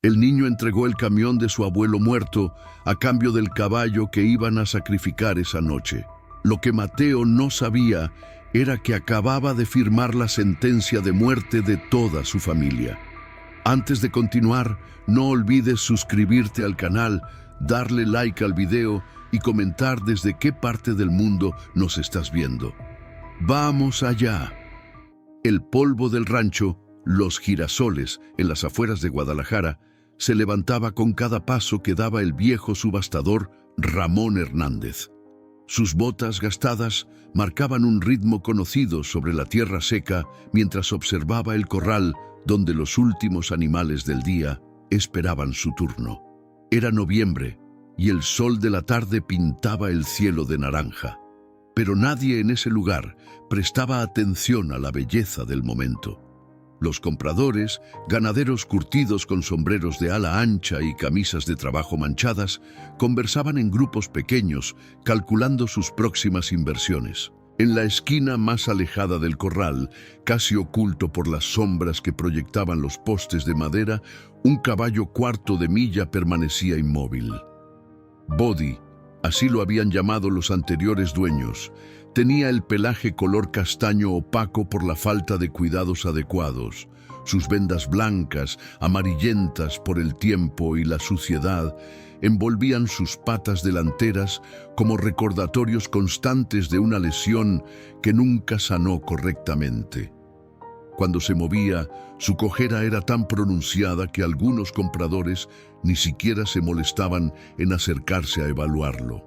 El niño entregó el camión de su abuelo muerto a cambio del caballo que iban a sacrificar esa noche. Lo que Mateo no sabía era que acababa de firmar la sentencia de muerte de toda su familia. Antes de continuar, no olvides suscribirte al canal, darle like al video y comentar desde qué parte del mundo nos estás viendo. ¡Vamos allá! El polvo del rancho, Los Girasoles, en las afueras de Guadalajara, se levantaba con cada paso que daba el viejo subastador Ramón Hernández. Sus botas gastadas marcaban un ritmo conocido sobre la tierra seca mientras observaba el corral donde los últimos animales del día esperaban su turno. Era noviembre y el sol de la tarde pintaba el cielo de naranja. Pero nadie en ese lugar prestaba atención a la belleza del momento. Los compradores, ganaderos curtidos con sombreros de ala ancha y camisas de trabajo manchadas, conversaban en grupos pequeños, calculando sus próximas inversiones. En la esquina más alejada del corral, casi oculto por las sombras que proyectaban los postes de madera, un caballo cuarto de milla permanecía inmóvil. Body, así lo habían llamado los anteriores dueños, tenía el pelaje color castaño opaco por la falta de cuidados adecuados. Sus vendas blancas, amarillentas por el tiempo y la suciedad, envolvían sus patas delanteras como recordatorios constantes de una lesión que nunca sanó correctamente. Cuando se movía, su cojera era tan pronunciada que algunos compradores ni siquiera se molestaban en acercarse a evaluarlo.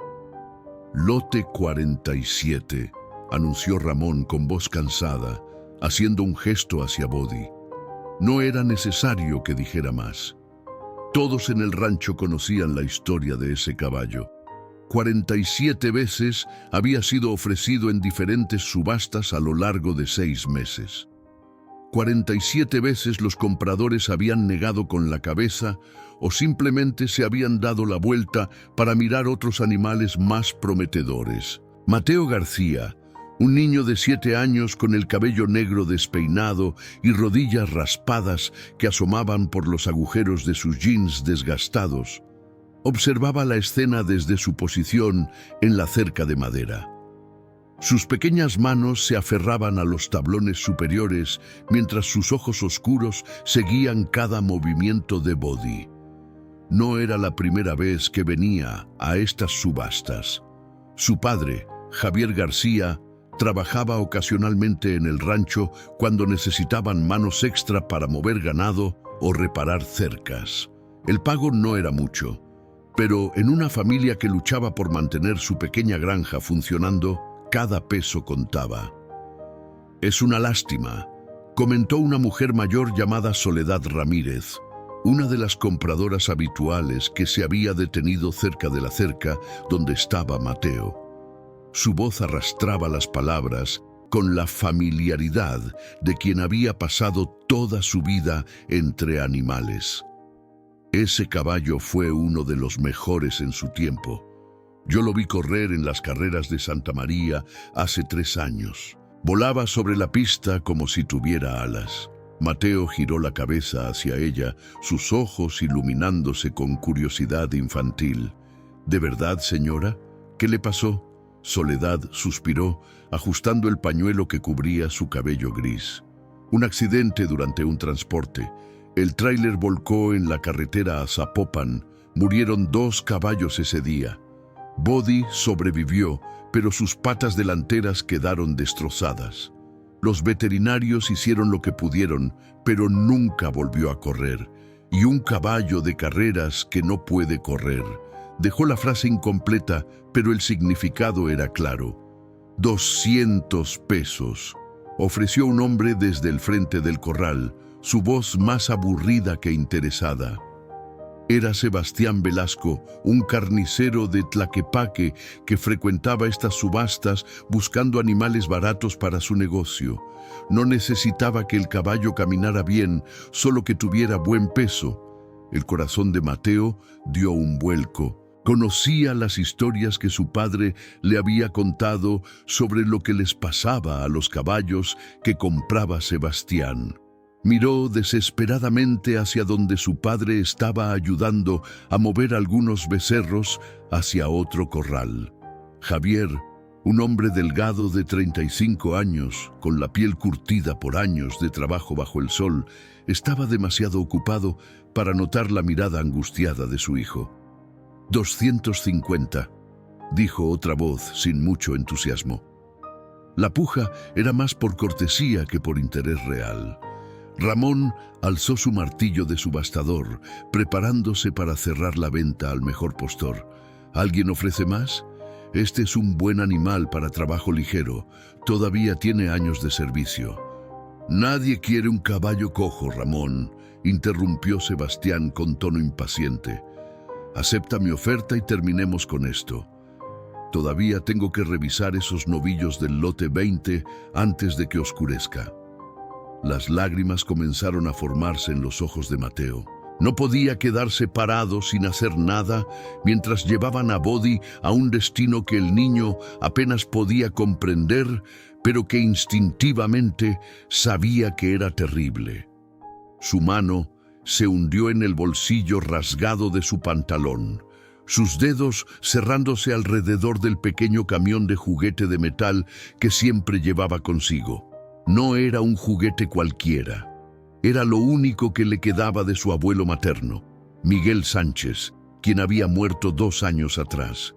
«Lote 47», anunció Ramón con voz cansada, haciendo un gesto hacia Body. No era necesario que dijera más. Todos en el rancho conocían la historia de ese caballo. 47 veces había sido ofrecido en diferentes subastas a lo largo de 6 meses. 47 veces los compradores habían negado con la cabeza o simplemente se habían dado la vuelta para mirar otros animales más prometedores. Mateo García, un niño de 7 años con el cabello negro despeinado y rodillas raspadas que asomaban por los agujeros de sus jeans desgastados, observaba la escena desde su posición en la cerca de madera. Sus pequeñas manos se aferraban a los tablones superiores mientras sus ojos oscuros seguían cada movimiento de Body. No era la primera vez que venía a estas subastas. Su padre, Javier García, trabajaba ocasionalmente en el rancho cuando necesitaban manos extra para mover ganado o reparar cercas. El pago no era mucho, pero en una familia que luchaba por mantener su pequeña granja funcionando, cada peso contaba. «Es una lástima», comentó una mujer mayor llamada Soledad Ramírez, una de las compradoras habituales que se había detenido cerca de la cerca donde estaba Mateo. Su voz arrastraba las palabras con la familiaridad de quien había pasado toda su vida entre animales. «Ese caballo fue uno de los mejores en su tiempo. Yo lo vi correr en las carreras de Santa María hace 3 años. Volaba sobre la pista como si tuviera alas». Mateo giró la cabeza hacia ella, sus ojos iluminándose con curiosidad infantil. «¿De verdad, señora? ¿Qué le pasó?». Soledad suspiró, ajustando el pañuelo que cubría su cabello gris. «Un accidente durante un transporte. El tráiler volcó en la carretera a Zapopan. Murieron 2 caballos ese día. Body sobrevivió, pero sus patas delanteras quedaron destrozadas. Los veterinarios hicieron lo que pudieron, pero nunca volvió a correr. Y un caballo de carreras que no puede correr». Dejó la frase incompleta, pero el significado era claro. 200 pesos, ofreció un hombre desde el frente del corral, su voz más aburrida que interesada. Era Sebastián Velasco, un carnicero de Tlaquepaque que frecuentaba estas subastas buscando animales baratos para su negocio. No necesitaba que el caballo caminara bien, solo que tuviera buen peso. El corazón de Mateo dio un vuelco. Conocía las historias que su padre le había contado sobre lo que les pasaba a los caballos que compraba Sebastián. Miró desesperadamente hacia donde su padre estaba ayudando a mover algunos becerros hacia otro corral. Javier, un hombre delgado de 35 años, con la piel curtida por años de trabajo bajo el sol, estaba demasiado ocupado para notar la mirada angustiada de su hijo. 250, dijo otra voz sin mucho entusiasmo. La puja era más por cortesía que por interés real. Ramón alzó su martillo de subastador, preparándose para cerrar la venta al mejor postor. ¿Alguien ofrece más? Este es un buen animal para trabajo ligero. Todavía tiene años de servicio. Nadie quiere un caballo cojo, Ramón, interrumpió Sebastián con tono impaciente. Acepta mi oferta y terminemos con esto. Todavía tengo que revisar esos novillos del lote 20 antes de que oscurezca. Las lágrimas comenzaron a formarse en los ojos de Mateo. No podía quedarse parado sin hacer nada mientras llevaban a Bodi a un destino que el niño apenas podía comprender, pero que instintivamente sabía que era terrible. Su mano se hundió en el bolsillo rasgado de su pantalón, sus dedos cerrándose alrededor del pequeño camión de juguete de metal que siempre llevaba consigo. No era un juguete cualquiera. Era lo único que le quedaba de su abuelo materno, Miguel Sánchez, quien había muerto 2 años atrás.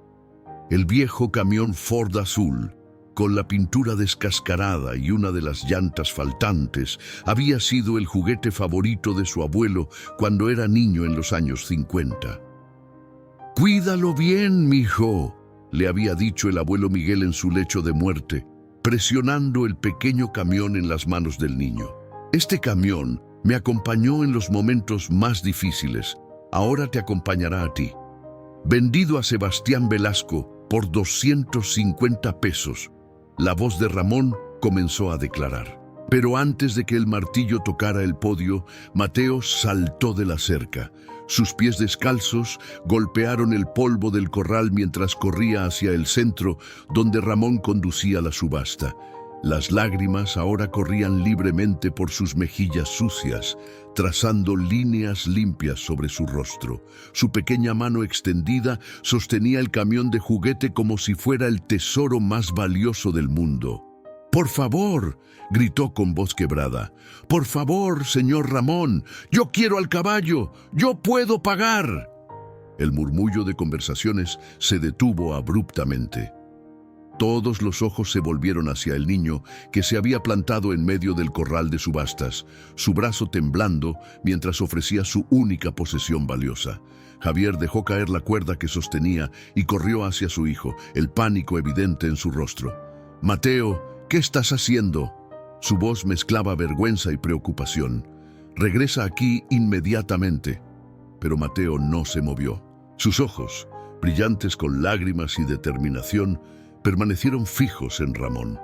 El viejo camión Ford azul, con la pintura descascarada y una de las llantas faltantes, había sido el juguete favorito de su abuelo cuando era niño en los años 50. «Cuídalo bien, mijo», le había dicho el abuelo Miguel en su lecho de muerte, presionando el pequeño camión en las manos del niño. «Este camión me acompañó en los momentos más difíciles. Ahora te acompañará a ti». Vendido a Sebastián Velasco por 250 pesos, la voz de Ramón comenzó a declarar. Pero antes de que el martillo tocara el podio, Mateo saltó de la cerca. Sus pies descalzos golpearon el polvo del corral mientras corría hacia el centro, donde Ramón conducía la subasta. Las lágrimas ahora corrían libremente por sus mejillas sucias, trazando líneas limpias sobre su rostro. Su pequeña mano extendida sostenía el camión de juguete como si fuera el tesoro más valioso del mundo. «Por favor», gritó con voz quebrada. «Por favor, señor Ramón, yo quiero al caballo, yo puedo pagar». El murmullo de conversaciones se detuvo abruptamente. Todos los ojos se volvieron hacia el niño que se había plantado en medio del corral de subastas, su brazo temblando mientras ofrecía su única posesión valiosa. Javier dejó caer la cuerda que sostenía y corrió hacia su hijo, el pánico evidente en su rostro. «Mateo, ¿qué estás haciendo?». Su voz mezclaba vergüenza y preocupación. «Regresa aquí inmediatamente». Pero Mateo no se movió. Sus ojos, brillantes con lágrimas y determinación, permanecieron fijos en Ramón.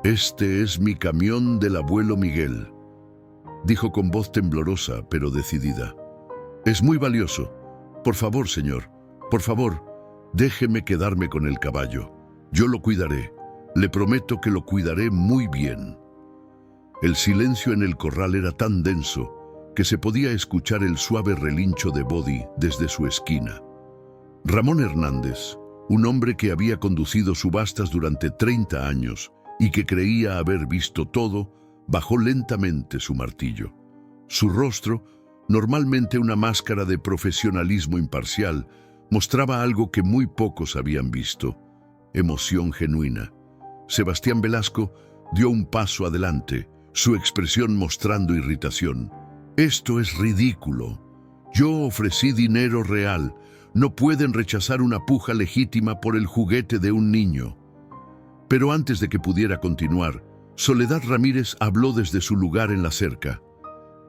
«Este es mi camión del abuelo Miguel», dijo con voz temblorosa pero decidida. «Es muy valioso. Por favor, señor, por favor, déjeme quedarme con el caballo. Yo lo cuidaré. Le prometo que lo cuidaré muy bien». El silencio en el corral era tan denso que se podía escuchar el suave relincho de Bodi desde su esquina. Ramón Hernández, un hombre que había conducido subastas durante 30 años y que creía haber visto todo, bajó lentamente su martillo. Su rostro, normalmente una máscara de profesionalismo imparcial, mostraba algo que muy pocos habían visto: emoción genuina. Sebastián Velasco dio un paso adelante, su expresión mostrando irritación. «Esto es ridículo. Yo ofrecí dinero real. No pueden rechazar una puja legítima por el juguete de un niño». Pero antes de que pudiera continuar, Soledad Ramírez habló desde su lugar en la cerca.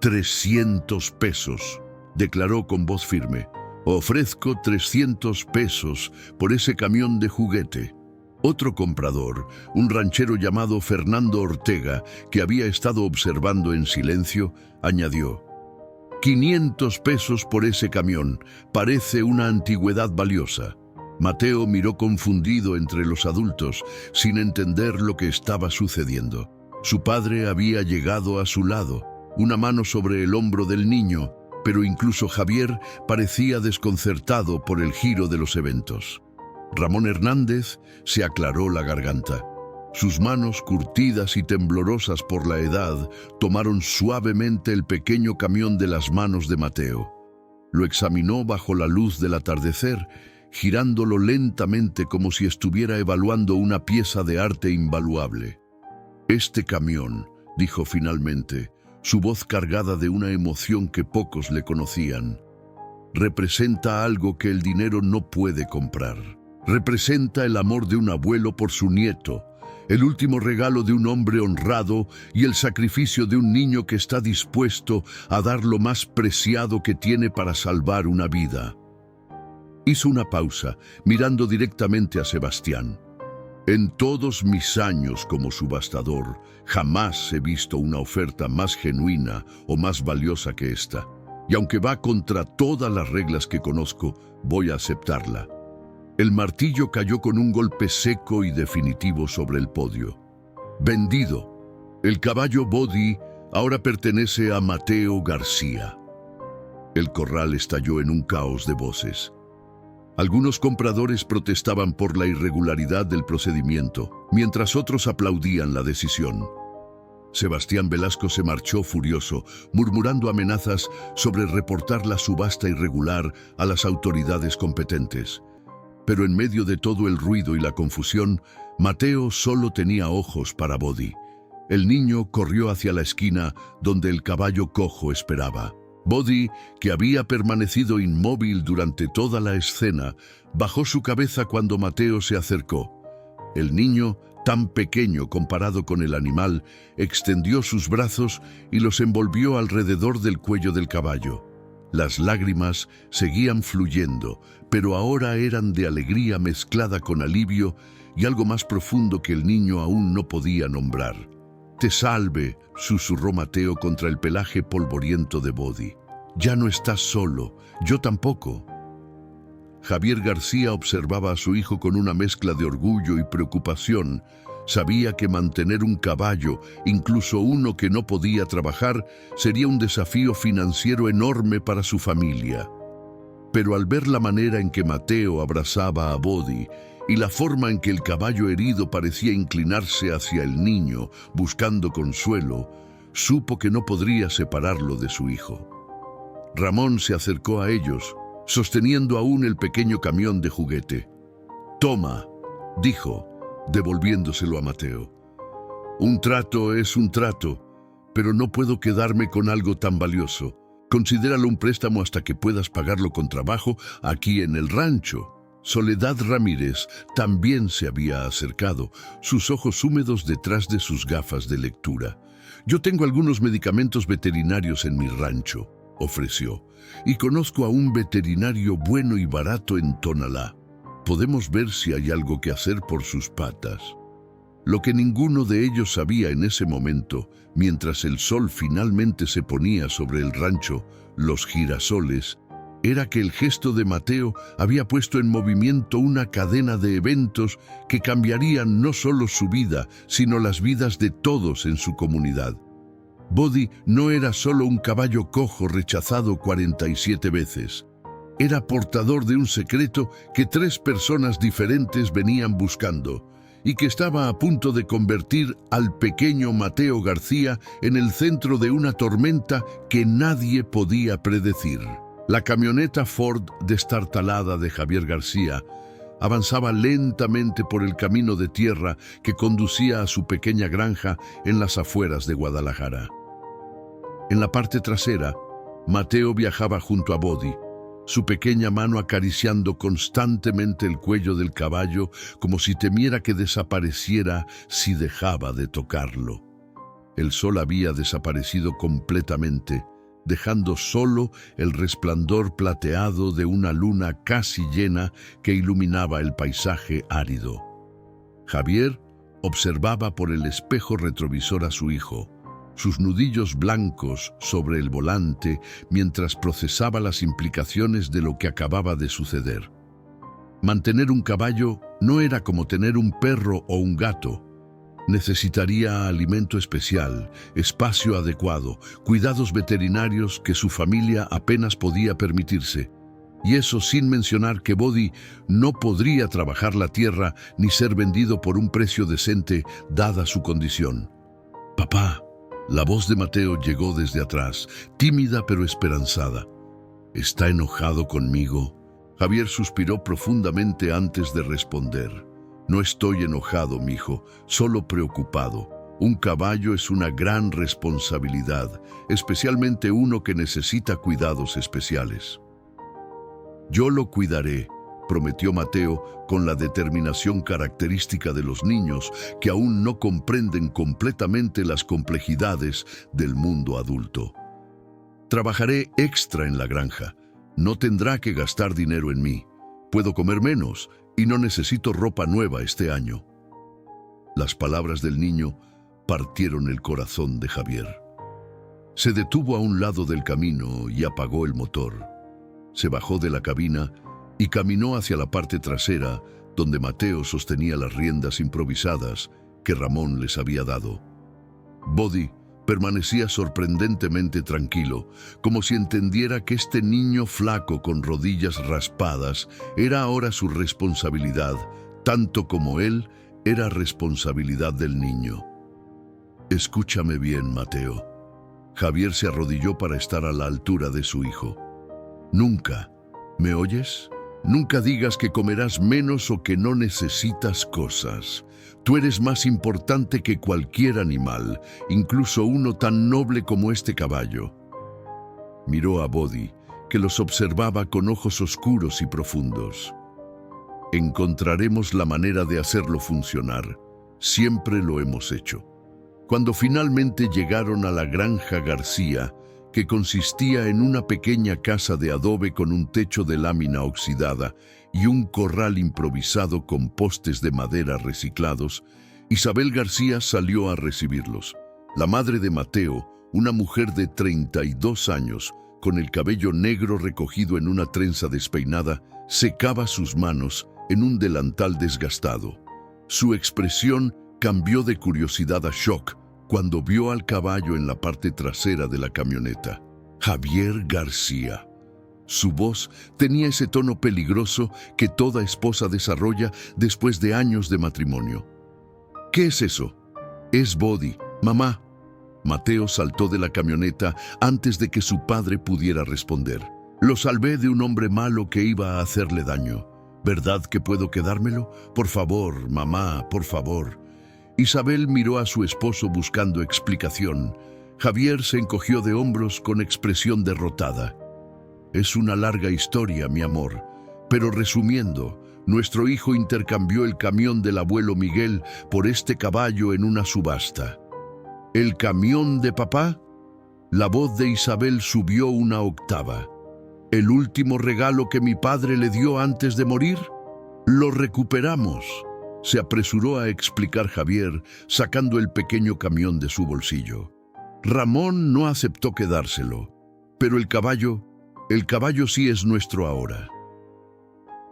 «300 pesos», declaró con voz firme. «Ofrezco 300 pesos por ese camión de juguete». Otro comprador, un ranchero llamado Fernando Ortega, que había estado observando en silencio, añadió: «500 pesos por ese camión. Parece una antigüedad valiosa». Mateo miró confundido entre los adultos, sin entender lo que estaba sucediendo. Su padre había llegado a su lado. una mano sobre el hombro del niño, pero incluso Javier parecía desconcertado por el giro de los eventos. Ramón Hernández se aclaró la garganta. Sus manos, curtidas y temblorosas por la edad, tomaron suavemente el pequeño camión de las manos de Mateo. Lo examinó bajo la luz del atardecer, girándolo lentamente como si estuviera evaluando una pieza de arte invaluable. «Este camión», dijo finalmente, su voz cargada de una emoción que pocos le conocían, «representa algo que el dinero no puede comprar. Representa el amor de un abuelo por su nieto, el último regalo de un hombre honrado y el sacrificio de un niño que está dispuesto a dar lo más preciado que tiene para salvar una vida». Hizo una pausa, mirando directamente a Sebastián. «En todos mis años como subastador, jamás he visto una oferta más genuina o más valiosa que esta. Y aunque va contra todas las reglas que conozco, voy a aceptarla». El martillo cayó con un golpe seco y definitivo sobre el podio. «Vendido. El caballo Body ahora pertenece a Mateo García». El corral estalló en un caos de voces. Algunos compradores protestaban por la irregularidad del procedimiento, mientras otros aplaudían la decisión. Sebastián Velasco se marchó furioso, murmurando amenazas sobre reportar la subasta irregular a las autoridades competentes. Pero en medio de todo el ruido y la confusión, Mateo solo tenía ojos para Body. El niño corrió hacia la esquina donde el caballo cojo esperaba. Body, que había permanecido inmóvil durante toda la escena, bajó su cabeza cuando Mateo se acercó. El niño, tan pequeño comparado con el animal, extendió sus brazos y los envolvió alrededor del cuello del caballo. Las lágrimas seguían fluyendo, pero ahora eran de alegría mezclada con alivio y algo más profundo que el niño aún no podía nombrar. «Te salve», susurró Mateo contra el pelaje polvoriento de Body. «Ya no estás solo, yo tampoco». Javier García observaba a su hijo con una mezcla de orgullo y preocupación. Sabía que mantener un caballo, incluso uno que no podía trabajar, sería un desafío financiero enorme para su familia. Pero al ver la manera en que Mateo abrazaba a Body y la forma en que el caballo herido parecía inclinarse hacia el niño, buscando consuelo, supo que no podría separarlo de su hijo. Ramón se acercó a ellos, sosteniendo aún el pequeño camión de juguete. «Toma», dijo, devolviéndoselo a Mateo. «Un trato es un trato, pero no puedo quedarme con algo tan valioso. Considéralo un préstamo hasta que puedas pagarlo con trabajo aquí en el rancho». Soledad Ramírez también se había acercado, sus ojos húmedos detrás de sus gafas de lectura. «Yo tengo algunos medicamentos veterinarios en mi rancho», ofreció, «y conozco a un veterinario bueno y barato en Tonalá. Podemos ver si hay algo que hacer por sus patas». Lo que ninguno de ellos sabía en ese momento, mientras el sol finalmente se ponía sobre el rancho, los girasoles, era que el gesto de Mateo había puesto en movimiento una cadena de eventos que cambiarían no solo su vida, sino las vidas de todos en su comunidad. Body no era solo un caballo cojo rechazado 47 veces. Era portador de un secreto que 3 personas diferentes venían buscando y que estaba a punto de convertir al pequeño Mateo García en el centro de una tormenta que nadie podía predecir. La camioneta Ford destartalada de Javier García avanzaba lentamente por el camino de tierra que conducía a su pequeña granja en las afueras de Guadalajara. En la parte trasera, Mateo viajaba junto a Body, su pequeña mano acariciando constantemente el cuello del caballo como si temiera que desapareciera si dejaba de tocarlo. El sol había desaparecido completamente, dejando solo el resplandor plateado de una luna casi llena que iluminaba el paisaje árido. Javier observaba por el espejo retrovisor a su hijo, sus nudillos blancos sobre el volante mientras procesaba las implicaciones de lo que acababa de suceder. Mantener un caballo no era como tener un perro o un gato. Necesitaría alimento especial, espacio adecuado, cuidados veterinarios que su familia apenas podía permitirse. Y eso sin mencionar que Body no podría trabajar la tierra ni ser vendido por un precio decente dada su condición. «Papá», la voz de Mateo llegó desde atrás, tímida pero esperanzada. «¿Está enojado conmigo?». Javier suspiró profundamente antes de responder. «No estoy enojado, mijo, solo preocupado. Un caballo es una gran responsabilidad, especialmente uno que necesita cuidados especiales». «Yo lo cuidaré», prometió Mateo con la determinación característica de los niños que aún no comprenden completamente las complejidades del mundo adulto. «Trabajaré extra en la granja. No tendrá que gastar dinero en mí. Puedo comer menos y no necesito ropa nueva este año». Las palabras del niño partieron el corazón de Javier. Se detuvo a un lado del camino y apagó el motor. Se bajó de la cabina y caminó hacia la parte trasera, donde Mateo sostenía las riendas improvisadas que Ramón les había dado. Body permanecía sorprendentemente tranquilo, como si entendiera que este niño flaco con rodillas raspadas era ahora su responsabilidad, tanto como él era responsabilidad del niño. «Escúchame bien, Mateo». Javier se arrodilló para estar a la altura de su hijo. «Nunca, ¿me oyes? Nunca digas que comerás menos o que no necesitas cosas. Tú eres más importante que cualquier animal, incluso uno tan noble como este caballo». Miró a Body, que los observaba con ojos oscuros y profundos. «Encontraremos la manera de hacerlo funcionar. Siempre lo hemos hecho». Cuando finalmente llegaron a la granja García, que consistía en una pequeña casa de adobe con un techo de lámina oxidada y un corral improvisado con postes de madera reciclados, Isabel García salió a recibirlos. La madre de Mateo, una mujer de 32 años, con el cabello negro recogido en una trenza despeinada, secaba sus manos en un delantal desgastado. Su expresión cambió de curiosidad a shock cuando vio al caballo en la parte trasera de la camioneta. Javier García. Su voz tenía ese tono peligroso que toda esposa desarrolla después de años de matrimonio. «¿Qué es eso?» «Es Body, mamá». Mateo saltó de la camioneta antes de que su padre pudiera responder. «Lo salvé de un hombre malo que iba a hacerle daño. ¿Verdad que puedo quedármelo? Por favor, mamá, por favor». Isabel miró a su esposo buscando explicación. Javier se encogió de hombros con expresión derrotada. «Es una larga historia, mi amor, pero resumiendo, nuestro hijo intercambió el camión del abuelo Miguel por este caballo en una subasta». «¿El camión de papá?». La voz de Isabel subió una octava. «¿El último regalo que mi padre le dio antes de morir? Lo recuperamos», se apresuró a explicar Javier, sacando el pequeño camión de su bolsillo. «Ramón no aceptó quedárselo, pero el caballo sí es nuestro ahora».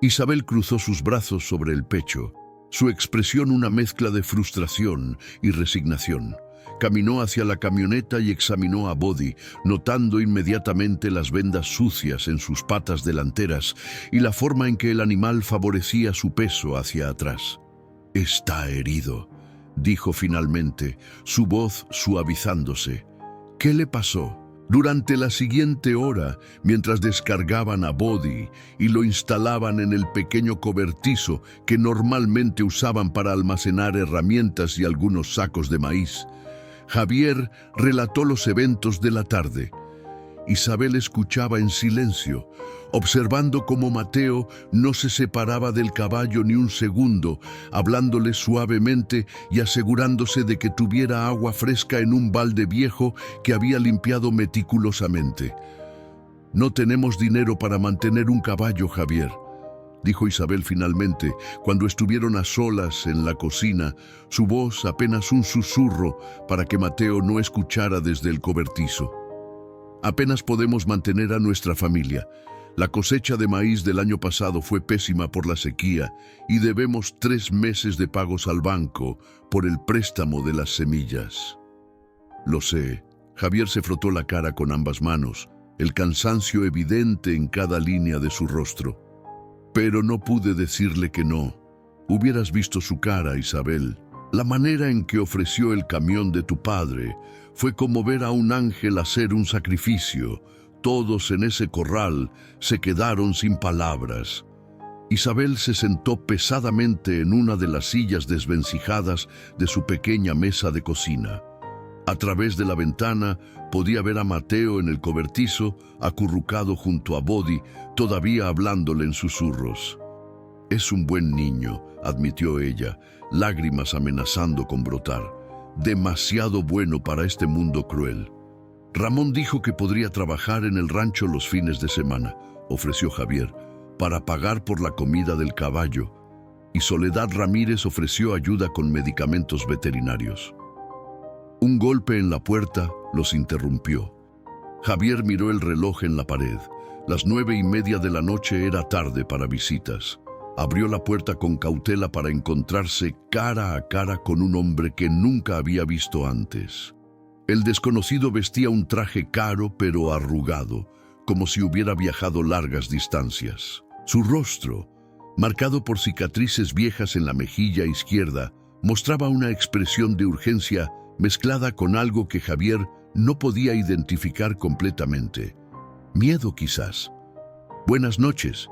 Isabel cruzó sus brazos sobre el pecho, su expresión una mezcla de frustración y resignación. Caminó hacia la camioneta y examinó a Body, notando inmediatamente las vendas sucias en sus patas delanteras y la forma en que el animal favorecía su peso hacia atrás. «Está herido», dijo finalmente, su voz suavizándose. «¿Qué le pasó?». Durante la siguiente hora, mientras descargaban a Body y lo instalaban en el pequeño cobertizo que normalmente usaban para almacenar herramientas y algunos sacos de maíz, Javier relató los eventos de la tarde. Isabel escuchaba en silencio, observando cómo Mateo no se separaba del caballo ni un segundo, hablándole suavemente y asegurándose de que tuviera agua fresca en un balde viejo que había limpiado meticulosamente. «No tenemos dinero para mantener un caballo, Javier», dijo Isabel finalmente, cuando estuvieron a solas en la cocina, su voz apenas un susurro para que Mateo no escuchara desde el cobertizo. «Apenas podemos mantener a nuestra familia. La cosecha de maíz del año pasado fue pésima por la sequía y debemos 3 meses de pagos al banco por el préstamo de las semillas. Lo sé. Javier se frotó la cara con ambas manos, el cansancio evidente en cada línea de su rostro. Pero no pude decirle que no. Hubieras visto su cara, Isabel. La manera en que ofreció el camión de tu padre fue como ver a un ángel hacer un sacrificio. Todos en ese corral se quedaron sin palabras. Isabel se sentó pesadamente en una de las sillas desvencijadas de su pequeña mesa de cocina. A través de la ventana podía ver a Mateo en el cobertizo, acurrucado junto a Bodi, todavía hablándole en susurros. «Es un buen niño», admitió ella, lágrimas amenazando con brotar. «Demasiado bueno para este mundo cruel». Ramón dijo que podría trabajar en el rancho los fines de semana, ofreció Javier, para pagar por la comida del caballo, y Soledad Ramírez ofreció ayuda con medicamentos veterinarios. Un golpe en la puerta los interrumpió. Javier miró el reloj en la pared. Las 9:30 de la noche era tarde para visitas. Abrió la puerta con cautela para encontrarse cara a cara con un hombre que nunca había visto antes. El desconocido vestía un traje caro pero arrugado, como si hubiera viajado largas distancias. Su rostro, marcado por cicatrices viejas en la mejilla izquierda, mostraba una expresión de urgencia mezclada con algo que Javier no podía identificar completamente. Miedo, quizás. «Buenas noches»,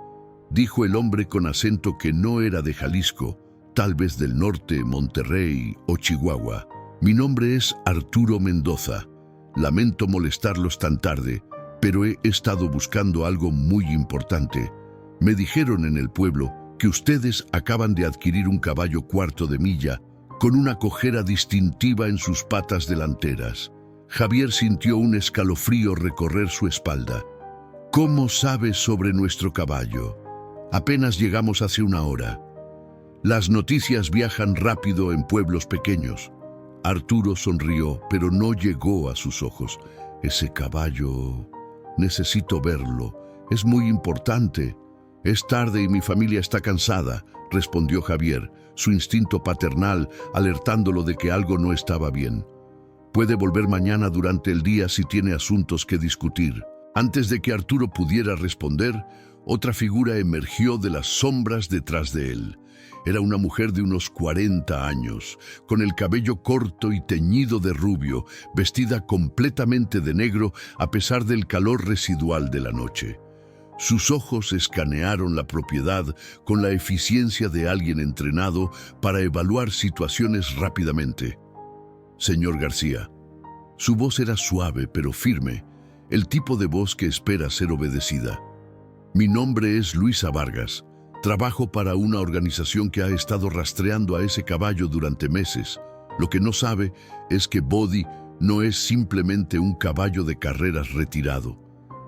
dijo el hombre con acento que no era de Jalisco, tal vez del norte, Monterrey o Chihuahua. «Mi nombre es Arturo Mendoza. Lamento molestarlos tan tarde, pero he estado buscando algo muy importante. Me dijeron en el pueblo que ustedes acaban de adquirir un caballo cuarto de milla con una cojera distintiva en sus patas delanteras». Javier sintió un escalofrío recorrer su espalda. «¿Cómo sabes sobre nuestro caballo? Apenas llegamos hace una hora». «Las noticias viajan rápido en pueblos pequeños». Arturo sonrió, pero no llegó a sus ojos. «Ese caballo... necesito verlo. Es muy importante». «Es tarde y mi familia está cansada», respondió Javier, su instinto paternal alertándolo de que algo no estaba bien. «Puede volver mañana durante el día si tiene asuntos que discutir». Antes de que Arturo pudiera responder, otra figura emergió de las sombras detrás de él. Era una mujer de unos 40 años, con el cabello corto y teñido de rubio, vestida completamente de negro a pesar del calor residual de la noche. Sus ojos escanearon la propiedad con la eficiencia de alguien entrenado para evaluar situaciones rápidamente. «Señor García». Su voz era suave pero firme, el tipo de voz que espera ser obedecida. «Mi nombre es Luisa Vargas. Trabajo para una organización que ha estado rastreando a ese caballo durante meses. Lo que no sabe es que Bodi no es simplemente un caballo de carreras retirado.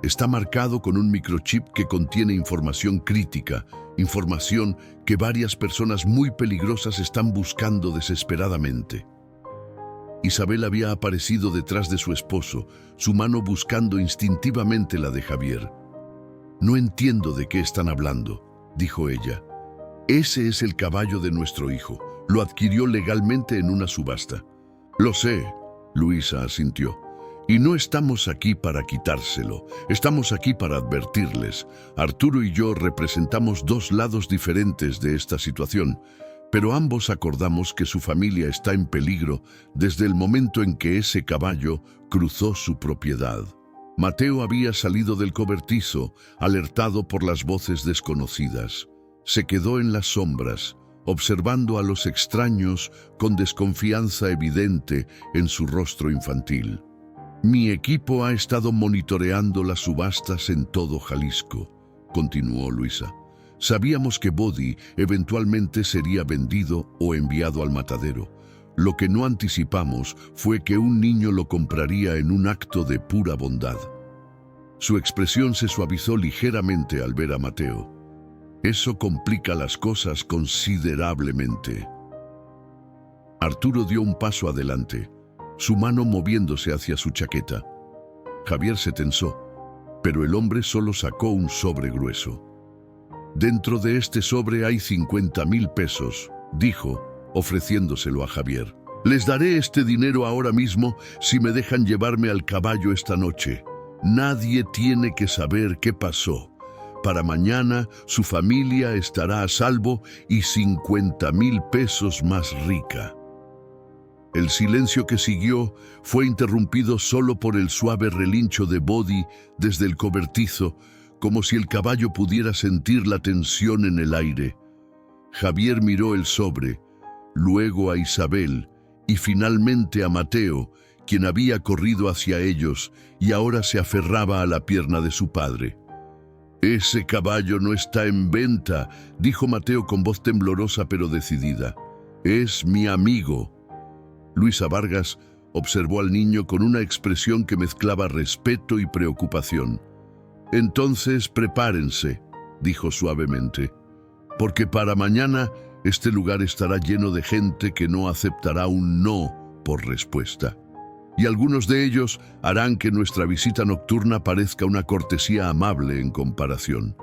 Está marcado con un microchip que contiene información crítica, información que varias personas muy peligrosas están buscando desesperadamente». Isabel había aparecido detrás de su esposo, su mano buscando instintivamente la de Javier. «No entiendo de qué están hablando», dijo ella. «Ese es el caballo de nuestro hijo. Lo adquirió legalmente en una subasta». «Lo sé», Luisa asintió. «Y no estamos aquí para quitárselo. Estamos aquí para advertirles. Arturo y yo representamos dos lados diferentes de esta situación, pero ambos acordamos que su familia está en peligro desde el momento en que ese caballo cruzó su propiedad». Mateo había salido del cobertizo, alertado por las voces desconocidas. Se quedó en las sombras, observando a los extraños con desconfianza evidente en su rostro infantil. «Mi equipo ha estado monitoreando las subastas en todo Jalisco», continuó Luisa. «Sabíamos que Bodi eventualmente sería vendido o enviado al matadero. Lo que no anticipamos fue que un niño lo compraría en un acto de pura bondad». Su expresión se suavizó ligeramente al ver a Mateo. «Eso complica las cosas considerablemente». Arturo dio un paso adelante, su mano moviéndose hacia su chaqueta. Javier se tensó. pero el hombre solo sacó un sobre grueso. «Dentro de este sobre hay 50,000 pesos», dijo, ofreciéndoselo a Javier. «Les daré este dinero ahora mismo si me dejan llevarme al caballo esta noche. Nadie tiene que saber qué pasó. Para mañana su familia estará a salvo y 50,000 pesos más rica». El silencio que siguió fue interrumpido solo por el suave relincho de Bodi desde el cobertizo, como si el caballo pudiera sentir la tensión en el aire. Javier miró el sobre, luego a Isabel y finalmente a Mateo, quien había corrido hacia ellos y ahora se aferraba a la pierna de su padre. «Ese caballo no está en venta», dijo Mateo con voz temblorosa pero decidida. «Es mi amigo». Luisa Vargas observó al niño con una expresión que mezclaba respeto y preocupación. «Entonces prepárense», dijo suavemente, «porque para mañana este lugar estará lleno de gente que no aceptará un no por respuesta. Y algunos de ellos harán que nuestra visita nocturna parezca una cortesía amable en comparación».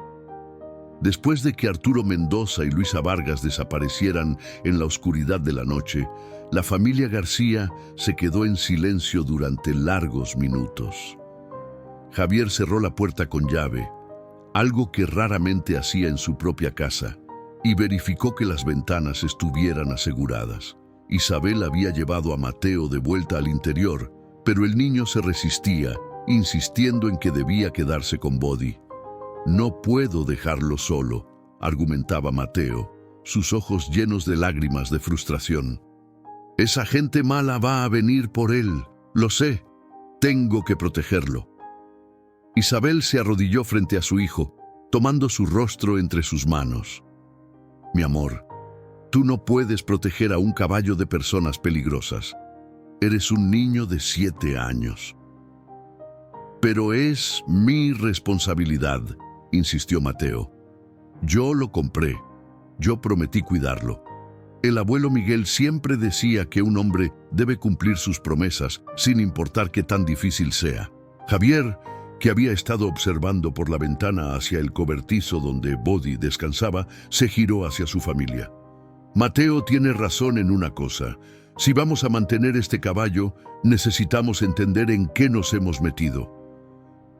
Después de que Arturo Mendoza y Luisa Vargas desaparecieran en la oscuridad de la noche, la familia García se quedó en silencio durante largos minutos. Javier cerró la puerta con llave, algo que raramente hacía en su propia casa, y verificó que las ventanas estuvieran aseguradas. Isabel había llevado a Mateo de vuelta al interior, pero el niño se resistía, insistiendo en que debía quedarse con Bodi. «No puedo dejarlo solo», argumentaba Mateo, sus ojos llenos de lágrimas de frustración. «Esa gente mala va a venir por él, lo sé. Tengo que protegerlo». Isabel se arrodilló frente a su hijo, tomando su rostro entre sus manos. «Mi amor, tú no puedes proteger a un caballo de personas peligrosas. Eres un niño de 7 años». «Pero es mi responsabilidad», insistió Mateo. «Yo lo compré. Yo prometí cuidarlo. El abuelo Miguel siempre decía que un hombre debe cumplir sus promesas, sin importar qué tan difícil sea». Javier, que había estado observando por la ventana hacia el cobertizo donde Bodi descansaba, se giró hacia su familia. «Mateo tiene razón en una cosa. Si vamos a mantener este caballo, necesitamos entender en qué nos hemos metido».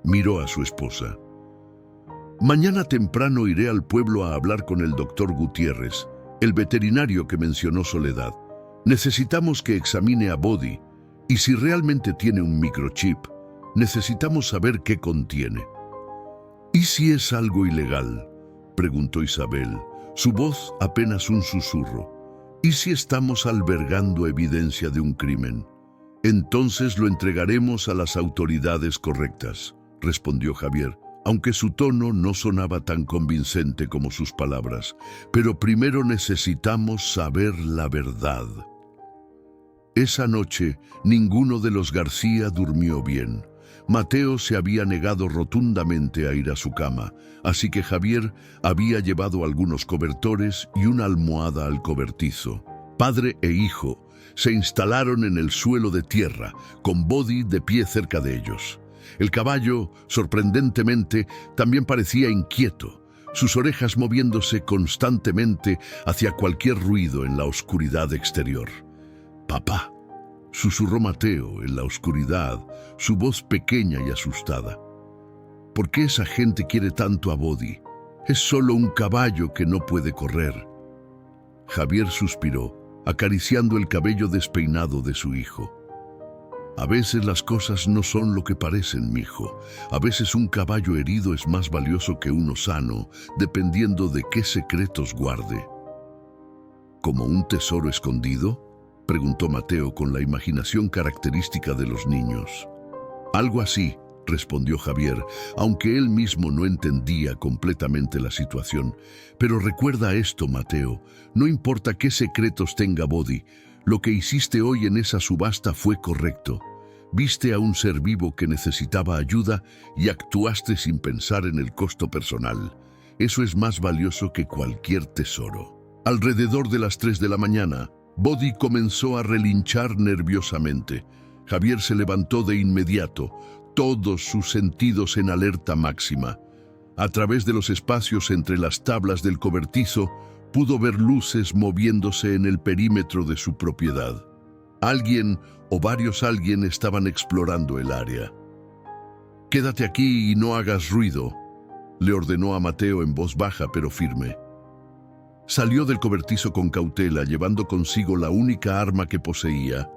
Miró a su esposa. «Mañana temprano iré al pueblo a hablar con el doctor Gutiérrez, el veterinario que mencionó Soledad. Necesitamos que examine a Bodi, y si realmente tiene un microchip, necesitamos saber qué contiene». «¿Y si es algo ilegal?», preguntó Isabel, su voz apenas un susurro. «¿Y si estamos albergando evidencia de un crimen? Entonces lo entregaremos a las autoridades correctas», respondió Javier, aunque su tono no sonaba tan convincente como sus palabras. «Pero primero necesitamos saber la verdad». Esa noche, ninguno de los García durmió bien. Mateo se había negado rotundamente a ir a su cama, así que Javier había llevado algunos cobertores y una almohada al cobertizo. Padre e hijo se instalaron en el suelo de tierra, con Bodi de pie cerca de ellos. El caballo, sorprendentemente, también parecía inquieto, sus orejas moviéndose constantemente hacia cualquier ruido en la oscuridad exterior. «Papá», susurró Mateo en la oscuridad, su voz pequeña y asustada. «¿Por qué esa gente quiere tanto a Bodi? Es solo un caballo que no puede correr». Javier suspiró, acariciando el cabello despeinado de su hijo. «A veces las cosas no son lo que parecen, mijo. A veces un caballo herido es más valioso que uno sano, dependiendo de qué secretos guarde». «¿Como un tesoro escondido?», preguntó Mateo con la imaginación característica de los niños. «Algo así», respondió Javier, aunque él mismo no entendía completamente la situación. «Pero recuerda esto, Mateo, no importa qué secretos tenga Bodi, lo que hiciste hoy en esa subasta fue correcto. Viste a un ser vivo que necesitaba ayuda y actuaste sin pensar en el costo personal. Eso es más valioso que cualquier tesoro». Alrededor de las 3 de la mañana, Bodi comenzó a relinchar nerviosamente. Javier se levantó de inmediato, todos sus sentidos en alerta máxima. A través de los espacios entre las tablas del cobertizo, pudo ver luces moviéndose en el perímetro de su propiedad. Alguien o varios alguien estaban explorando el área. «Quédate aquí y no hagas ruido», le ordenó a Mateo en voz baja pero firme. Salió del cobertizo con cautela, llevando consigo la única arma que poseía,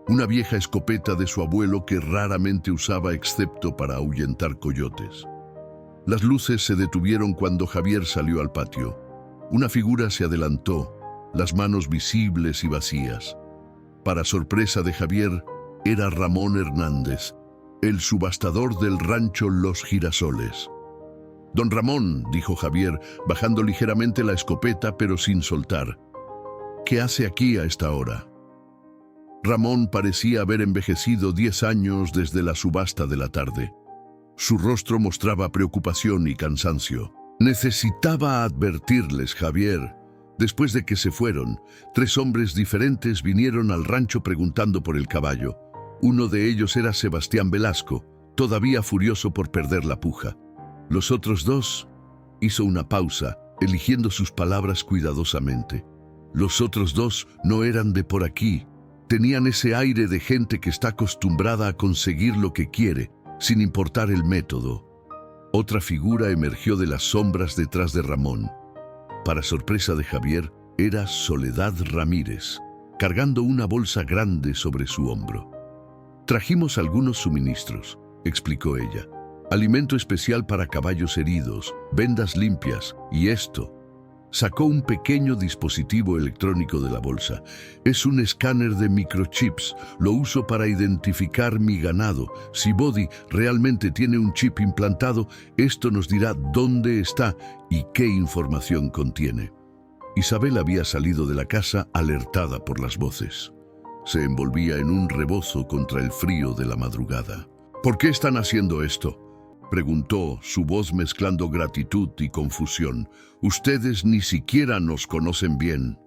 una vieja escopeta de su abuelo que raramente usaba excepto para ahuyentar coyotes. Las luces se detuvieron cuando Javier salió al patio. Una figura se adelantó, las manos visibles y vacías. Para sorpresa de Javier, era Ramón Hernández, el subastador del rancho Los Girasoles. «Don Ramón», dijo Javier, bajando ligeramente la escopeta pero sin soltar. «¿Qué hace aquí a esta hora?» Ramón parecía haber envejecido 10 años desde la subasta de la tarde. Su rostro mostraba preocupación y cansancio. «Necesitaba advertirles, Javier. Después de que se fueron, 3 hombres diferentes vinieron al rancho preguntando por el caballo. Uno de ellos era Sebastián Velasco, todavía furioso por perder la puja. Los otros 2», hizo una pausa, eligiendo sus palabras cuidadosamente. «Los otros 2 no eran de por aquí. Tenían ese aire de gente que está acostumbrada a conseguir lo que quiere, sin importar el método». Otra figura emergió de las sombras detrás de Ramón. Para sorpresa de Javier, era Soledad Ramírez, cargando una bolsa grande sobre su hombro. «Trajimos algunos suministros», explicó ella. «Alimento especial para caballos heridos, vendas limpias y esto». Sacó un pequeño dispositivo electrónico de la bolsa. «Es un escáner de microchips. Lo uso para identificar mi ganado. Si Body realmente tiene un chip implantado, esto nos dirá dónde está y qué información contiene». Isabel había salido de la casa alertada por las voces. Se envolvía en un rebozo contra el frío de la madrugada. «¿Por qué están haciendo esto?», preguntó, su voz mezclando gratitud y confusión. «Ustedes ni siquiera nos conocen bien».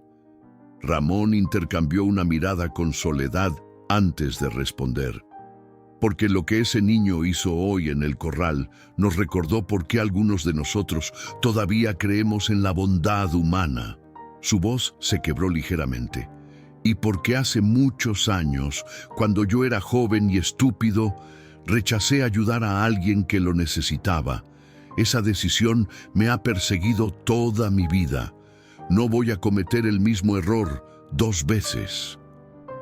Ramón intercambió una mirada con Soledad antes de responder. «Porque lo que ese niño hizo hoy en el corral nos recordó por qué algunos de nosotros todavía creemos en la bondad humana». Su voz se quebró ligeramente. «Y porque hace muchos años, cuando yo era joven y estúpido, rechacé ayudar a alguien que lo necesitaba. Esa decisión me ha perseguido toda mi vida. No voy a cometer el mismo error 2 veces».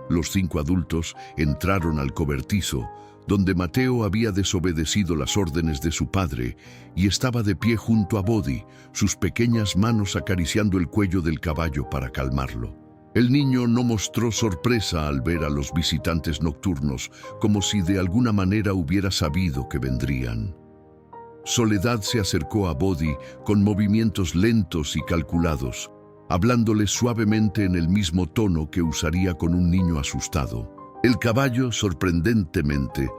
Los 5 adultos entraron al cobertizo, donde Mateo había desobedecido las órdenes de su padre y estaba de pie junto a Body, sus pequeñas manos acariciando el cuello del caballo para calmarlo. El niño no mostró sorpresa al ver a los visitantes nocturnos, como si de alguna manera hubiera sabido que vendrían. Soledad se acercó a Body con movimientos lentos y calculados, hablándole suavemente en el mismo tono que usaría con un niño asustado. El caballo, sorprendentemente,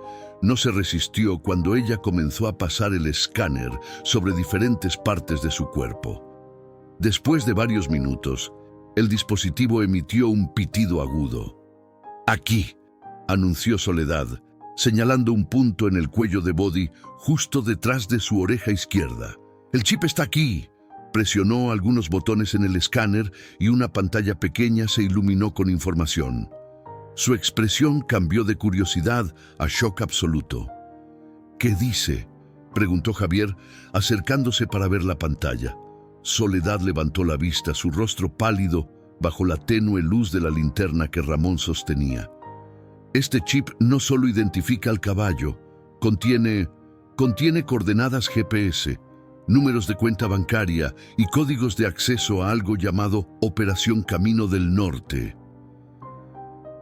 no se resistió cuando ella comenzó a pasar el escáner sobre diferentes partes de su cuerpo. Después de varios minutos, el dispositivo emitió un pitido agudo. «Aquí», anunció Soledad, señalando un punto en el cuello de Body justo detrás de su oreja izquierda. «El chip está aquí». Presionó algunos botones en el escáner y una pantalla pequeña se iluminó con información. Su expresión cambió de curiosidad a shock absoluto. «¿Qué dice?», preguntó Javier, acercándose para ver la pantalla. Soledad levantó la vista, su rostro pálido bajo la tenue luz de la linterna que Ramón sostenía. «Este chip no solo identifica al caballo, contiene coordenadas GPS, números de cuenta bancaria y códigos de acceso a algo llamado Operación Camino del Norte».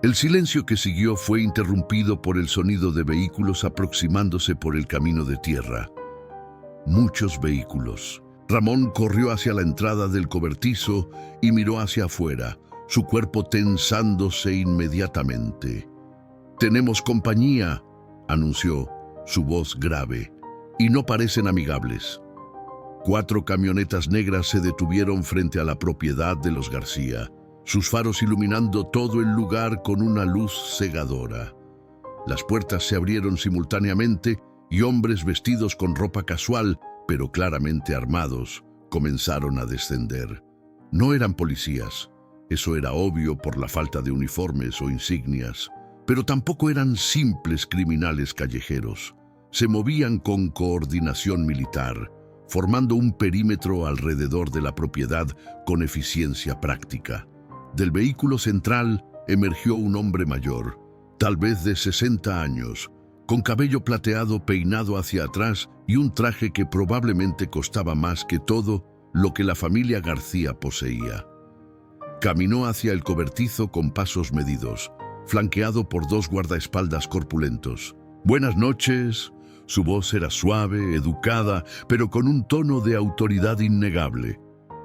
El silencio que siguió fue interrumpido por el sonido de vehículos aproximándose por el camino de tierra. Muchos vehículos. Ramón corrió hacia la entrada del cobertizo y miró hacia afuera, su cuerpo tensándose inmediatamente. «Tenemos compañía», anunció, su voz grave, «y no parecen amigables». 4 camionetas negras se detuvieron frente a la propiedad de los García, sus faros iluminando todo el lugar con una luz cegadora. Las puertas se abrieron simultáneamente y hombres vestidos con ropa casual, pero claramente armados, comenzaron a descender. No eran policías, eso era obvio por la falta de uniformes o insignias, pero tampoco eran simples criminales callejeros. Se movían con coordinación militar, formando un perímetro alrededor de la propiedad con eficiencia práctica. Del vehículo central emergió un hombre mayor, tal vez de 60 años, con cabello plateado peinado hacia atrás y un traje que probablemente costaba más que todo lo que la familia García poseía. Caminó hacia el cobertizo con pasos medidos, flanqueado por dos guardaespaldas corpulentos. «Buenas noches». Su voz era suave, educada, pero con un tono de autoridad innegable.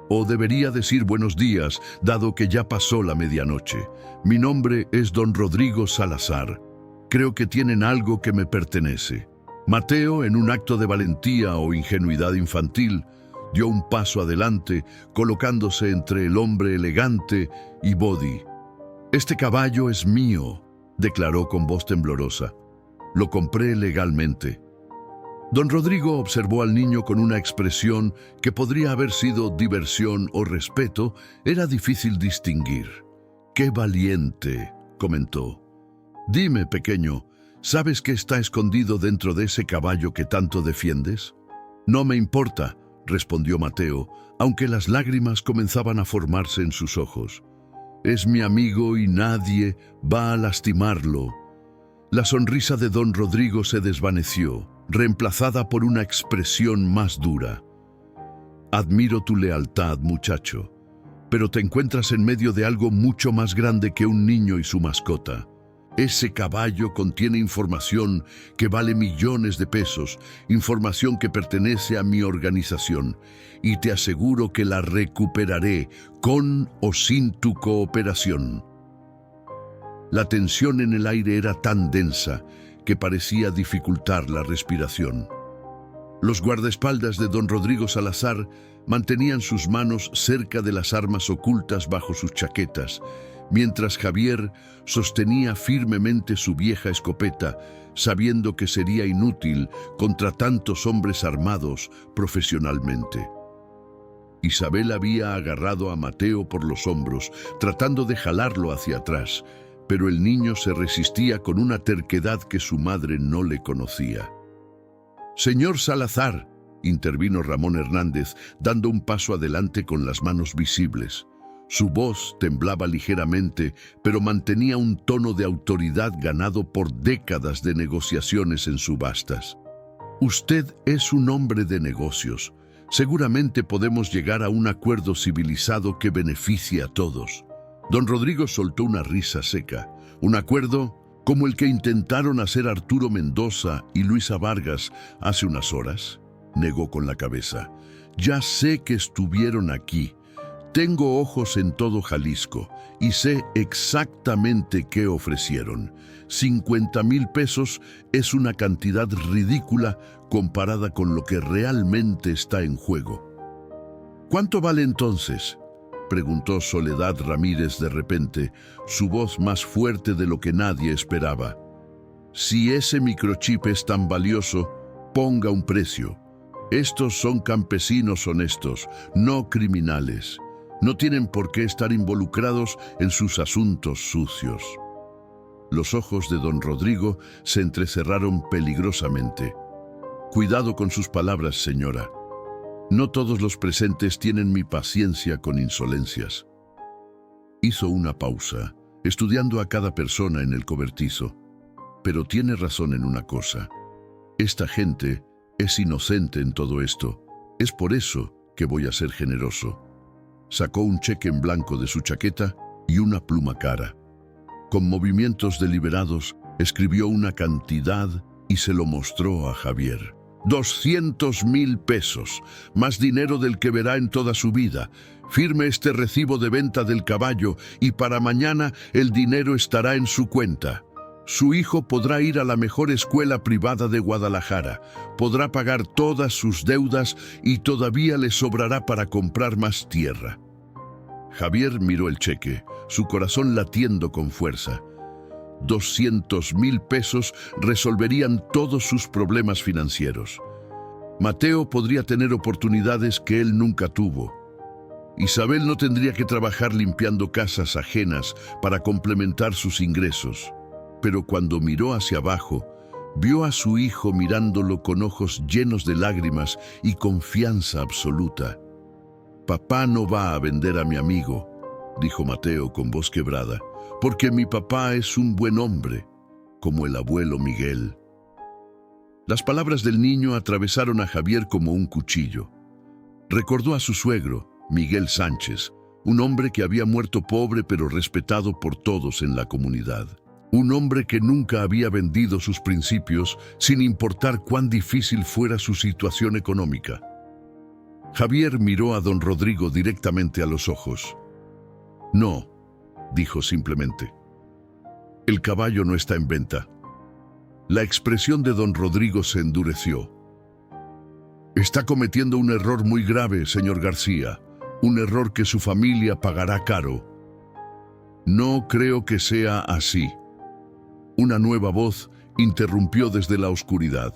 O debería decir buenos días, dado que ya pasó la medianoche. «Mi nombre es don Rodrigo Salazar. Creo que tienen algo que me pertenece». Mateo, en un acto de valentía o ingenuidad infantil, dio un paso adelante, colocándose entre el hombre elegante y Body. «Este caballo es mío», declaró con voz temblorosa. «Lo compré legalmente». Don Rodrigo observó al niño con una expresión que podría haber sido diversión o respeto. Era difícil distinguir. «Qué valiente», comentó. «Dime, pequeño, ¿sabes qué está escondido dentro de ese caballo que tanto defiendes?» «No me importa», respondió Mateo, aunque las lágrimas comenzaban a formarse en sus ojos. «Es mi amigo y nadie va a lastimarlo». La sonrisa de don Rodrigo se desvaneció, reemplazada por una expresión más dura. «Admiro tu lealtad, muchacho, pero te encuentras en medio de algo mucho más grande que un niño y su mascota. Ese caballo contiene información que vale millones de pesos, información que pertenece a mi organización, y te aseguro que la recuperaré con o sin tu cooperación». La tensión en el aire era tan densa que parecía dificultar la respiración. Los guardaespaldas de don Rodrigo Salazar mantenían sus manos cerca de las armas ocultas bajo sus chaquetas, mientras Javier sostenía firmemente su vieja escopeta, sabiendo que sería inútil contra tantos hombres armados profesionalmente. Isabel había agarrado a Mateo por los hombros, tratando de jalarlo hacia atrás, pero el niño se resistía con una terquedad que su madre no le conocía. «Señor Salazar», intervino Ramón Hernández, dando un paso adelante con las manos visibles. Su voz temblaba ligeramente, pero mantenía un tono de autoridad ganado por décadas de negociaciones en subastas. «Usted es un hombre de negocios. Seguramente podemos llegar a un acuerdo civilizado que beneficie a todos». Don Rodrigo soltó una risa seca. «¿Un acuerdo como el que intentaron hacer Arturo Mendoza y Luisa Vargas hace unas horas?», negó con la cabeza. «Ya sé que estuvieron aquí. Tengo ojos en todo Jalisco y sé exactamente qué ofrecieron. 50,000 pesos es una cantidad ridícula comparada con lo que realmente está en juego». «¿Cuánto vale entonces?», preguntó Soledad Ramírez de repente, su voz más fuerte de lo que nadie esperaba. «Si ese microchip es tan valioso, ponga un precio. Estos son campesinos honestos, no criminales. No tienen por qué estar involucrados en sus asuntos sucios». Los ojos de don Rodrigo se entrecerraron peligrosamente. «Cuidado con sus palabras, señora. No todos los presentes tienen mi paciencia con insolencias». Hizo una pausa, estudiando a cada persona en el cobertizo. «Pero tiene razón en una cosa. Esta gente es inocente en todo esto. Es por eso que voy a ser generoso». Sacó un cheque en blanco de su chaqueta y una pluma cara. Con movimientos deliberados, escribió una cantidad y se lo mostró a Javier. 200,000 pesos, más dinero del que verá en toda su vida. Firme este recibo de venta del caballo y para mañana el dinero estará en su cuenta. Su hijo podrá ir a la mejor escuela privada de Guadalajara, podrá pagar todas sus deudas y todavía le sobrará para comprar más tierra». Javier miró el cheque, su corazón latiendo con fuerza. 200,000 pesos resolverían todos sus problemas financieros. Mateo podría tener oportunidades que él nunca tuvo. Isabel no tendría que trabajar limpiando casas ajenas para complementar sus ingresos. Pero cuando miró hacia abajo, vio a su hijo mirándolo con ojos llenos de lágrimas y confianza absoluta. «Papá no va a vender a mi amigo», dijo Mateo con voz quebrada, «porque mi papá es un buen hombre, como el abuelo Miguel». Las palabras del niño atravesaron a Javier como un cuchillo. Recordó a su suegro, Miguel Sánchez, un hombre que había muerto pobre pero respetado por todos en la comunidad. Un hombre que nunca había vendido sus principios sin importar cuán difícil fuera su situación económica. Javier miró a don Rodrigo directamente a los ojos. «No», dijo simplemente. «El caballo no está en venta». La expresión de don Rodrigo se endureció. «Está cometiendo un error muy grave, señor García, un error que su familia pagará caro». «No creo que sea así». Una nueva voz interrumpió desde la oscuridad.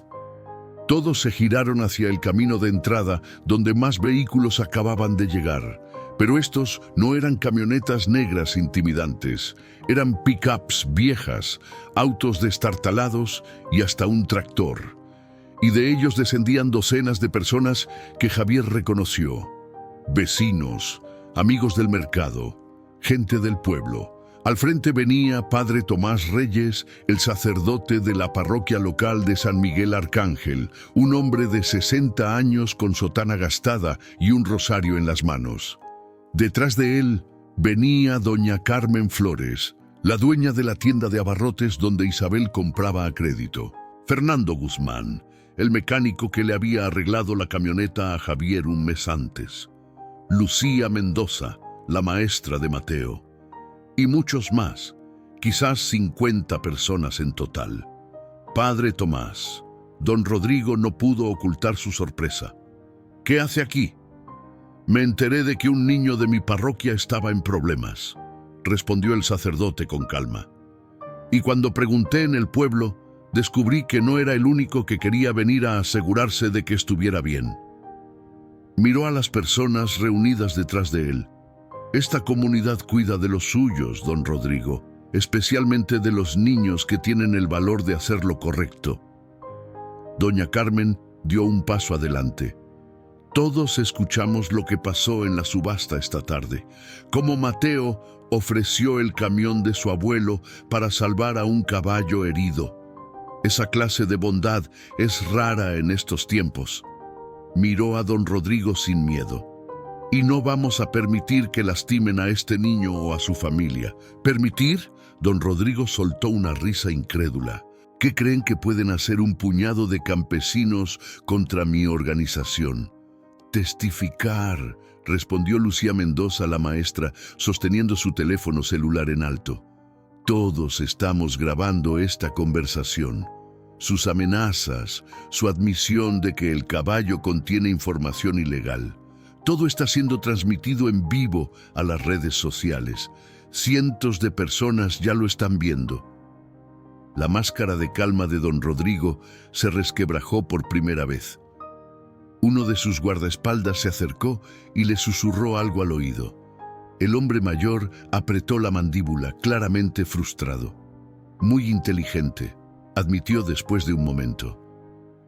Todos se giraron hacia el camino de entrada, donde más vehículos acababan de llegar. Pero estos no eran camionetas negras intimidantes, eran pick-ups viejas, autos destartalados y hasta un tractor. Y de ellos descendían docenas de personas que Javier reconoció. Vecinos, amigos del mercado, gente del pueblo. Al frente venía Padre Tomás Reyes, el sacerdote de la parroquia local de San Miguel Arcángel, un hombre de 60 años con sotana gastada y un rosario en las manos. Detrás de él venía doña Carmen Flores, la dueña de la tienda de abarrotes donde Isabel compraba a crédito. Fernando Guzmán, el mecánico que le había arreglado la camioneta a Javier un mes antes. Lucía Mendoza, la maestra de Mateo. Y muchos más, quizás 50 personas en total. Padre Tomás, don Rodrigo no pudo ocultar su sorpresa. «¿Qué hace aquí?» «Me enteré de que un niño de mi parroquia estaba en problemas», respondió el sacerdote con calma. «Y cuando pregunté en el pueblo, descubrí que no era el único que quería venir a asegurarse de que estuviera bien». Miró a las personas reunidas detrás de él. «Esta comunidad cuida de los suyos, don Rodrigo, especialmente de los niños que tienen el valor de hacer lo correcto». Doña Carmen dio un paso adelante. «Todos escuchamos lo que pasó en la subasta esta tarde, cómo Mateo ofreció el camión de su abuelo para salvar a un caballo herido. Esa clase de bondad es rara en estos tiempos». Miró a don Rodrigo sin miedo. «Y no vamos a permitir que lastimen a este niño o a su familia». «¿Permitir?» Don Rodrigo soltó una risa incrédula. «¿Qué creen que pueden hacer un puñado de campesinos contra mi organización?» «Testificar», respondió Lucía Mendoza, la maestra, sosteniendo su teléfono celular en alto. «Todos estamos grabando esta conversación. Sus amenazas, su admisión de que el caballo contiene información ilegal. Todo está siendo transmitido en vivo a las redes sociales. Cientos de personas ya lo están viendo». La máscara de calma de don Rodrigo se resquebrajó por primera vez. Uno de sus guardaespaldas se acercó y le susurró algo al oído. El hombre mayor apretó la mandíbula, claramente frustrado. «Muy inteligente», admitió después de un momento.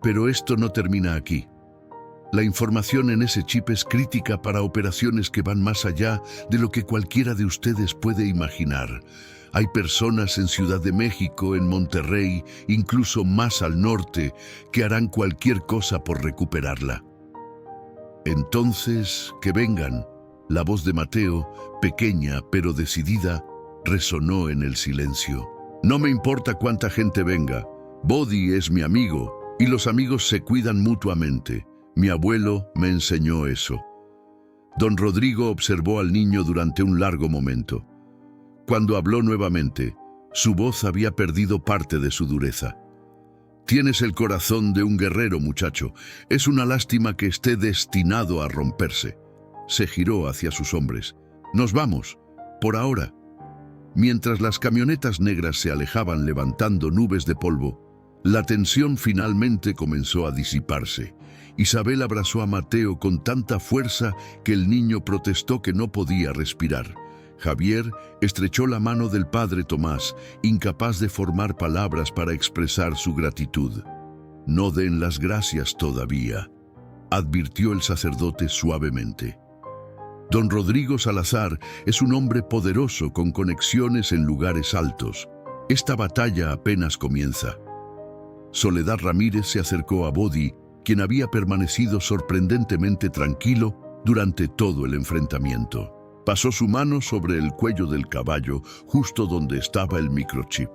«Pero esto no termina aquí. La información en ese chip es crítica para operaciones que van más allá de lo que cualquiera de ustedes puede imaginar. Hay personas en Ciudad de México, en Monterrey, incluso más al norte, que harán cualquier cosa por recuperarla». «Entonces, que vengan». La voz de Mateo, pequeña pero decidida, resonó en el silencio. «No me importa cuánta gente venga. Body es mi amigo y los amigos se cuidan mutuamente. Mi abuelo me enseñó eso». Don Rodrigo observó al niño durante un largo momento. Cuando habló nuevamente, su voz había perdido parte de su dureza. «Tienes el corazón de un guerrero, muchacho. Es una lástima que esté destinado a romperse». Se giró hacia sus hombres. «Nos vamos, por ahora». Mientras las camionetas negras se alejaban levantando nubes de polvo, la tensión finalmente comenzó a disiparse. Isabel abrazó a Mateo con tanta fuerza que el niño protestó que no podía respirar. Javier estrechó la mano del padre Tomás, incapaz de formar palabras para expresar su gratitud. «No den las gracias todavía», advirtió el sacerdote suavemente. Don Rodrigo Salazar es un hombre poderoso con conexiones en lugares altos. Esta batalla apenas comienza. Soledad Ramírez se acercó a Bodi, quien había permanecido sorprendentemente tranquilo durante todo el enfrentamiento. Pasó su mano sobre el cuello del caballo, justo donde estaba el microchip.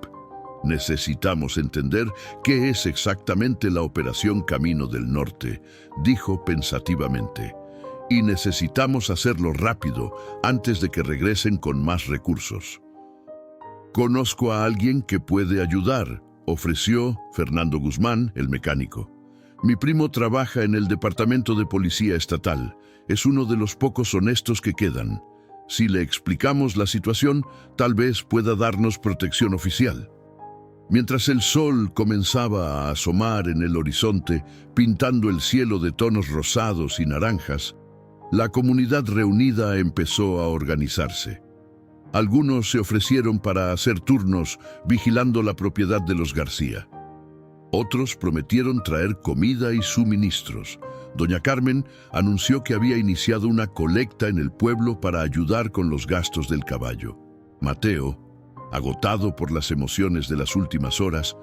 «Necesitamos entender qué es exactamente la Operación Camino del Norte», dijo pensativamente. «Y necesitamos hacerlo rápido, antes de que regresen con más recursos». «Conozco a alguien que puede ayudar», ofreció Fernando Guzmán, el mecánico. «Mi primo trabaja en el Departamento de Policía Estatal. Es uno de los pocos honestos que quedan. Si le explicamos la situación, tal vez pueda darnos protección oficial». Mientras el sol comenzaba a asomar en el horizonte, pintando el cielo de tonos rosados y naranjas, la comunidad reunida empezó a organizarse. Algunos se ofrecieron para hacer turnos vigilando la propiedad de los García. Otros prometieron traer comida y suministros. Doña Carmen anunció que había iniciado una colecta en el pueblo para ayudar con los gastos del caballo. Mateo, agotado por las emociones de las últimas horas,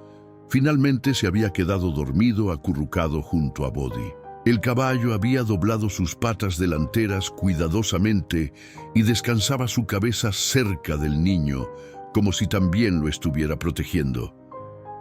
finalmente se había quedado dormido acurrucado junto a Bodi. El caballo había doblado sus patas delanteras cuidadosamente y descansaba su cabeza cerca del niño, como si también lo estuviera protegiendo.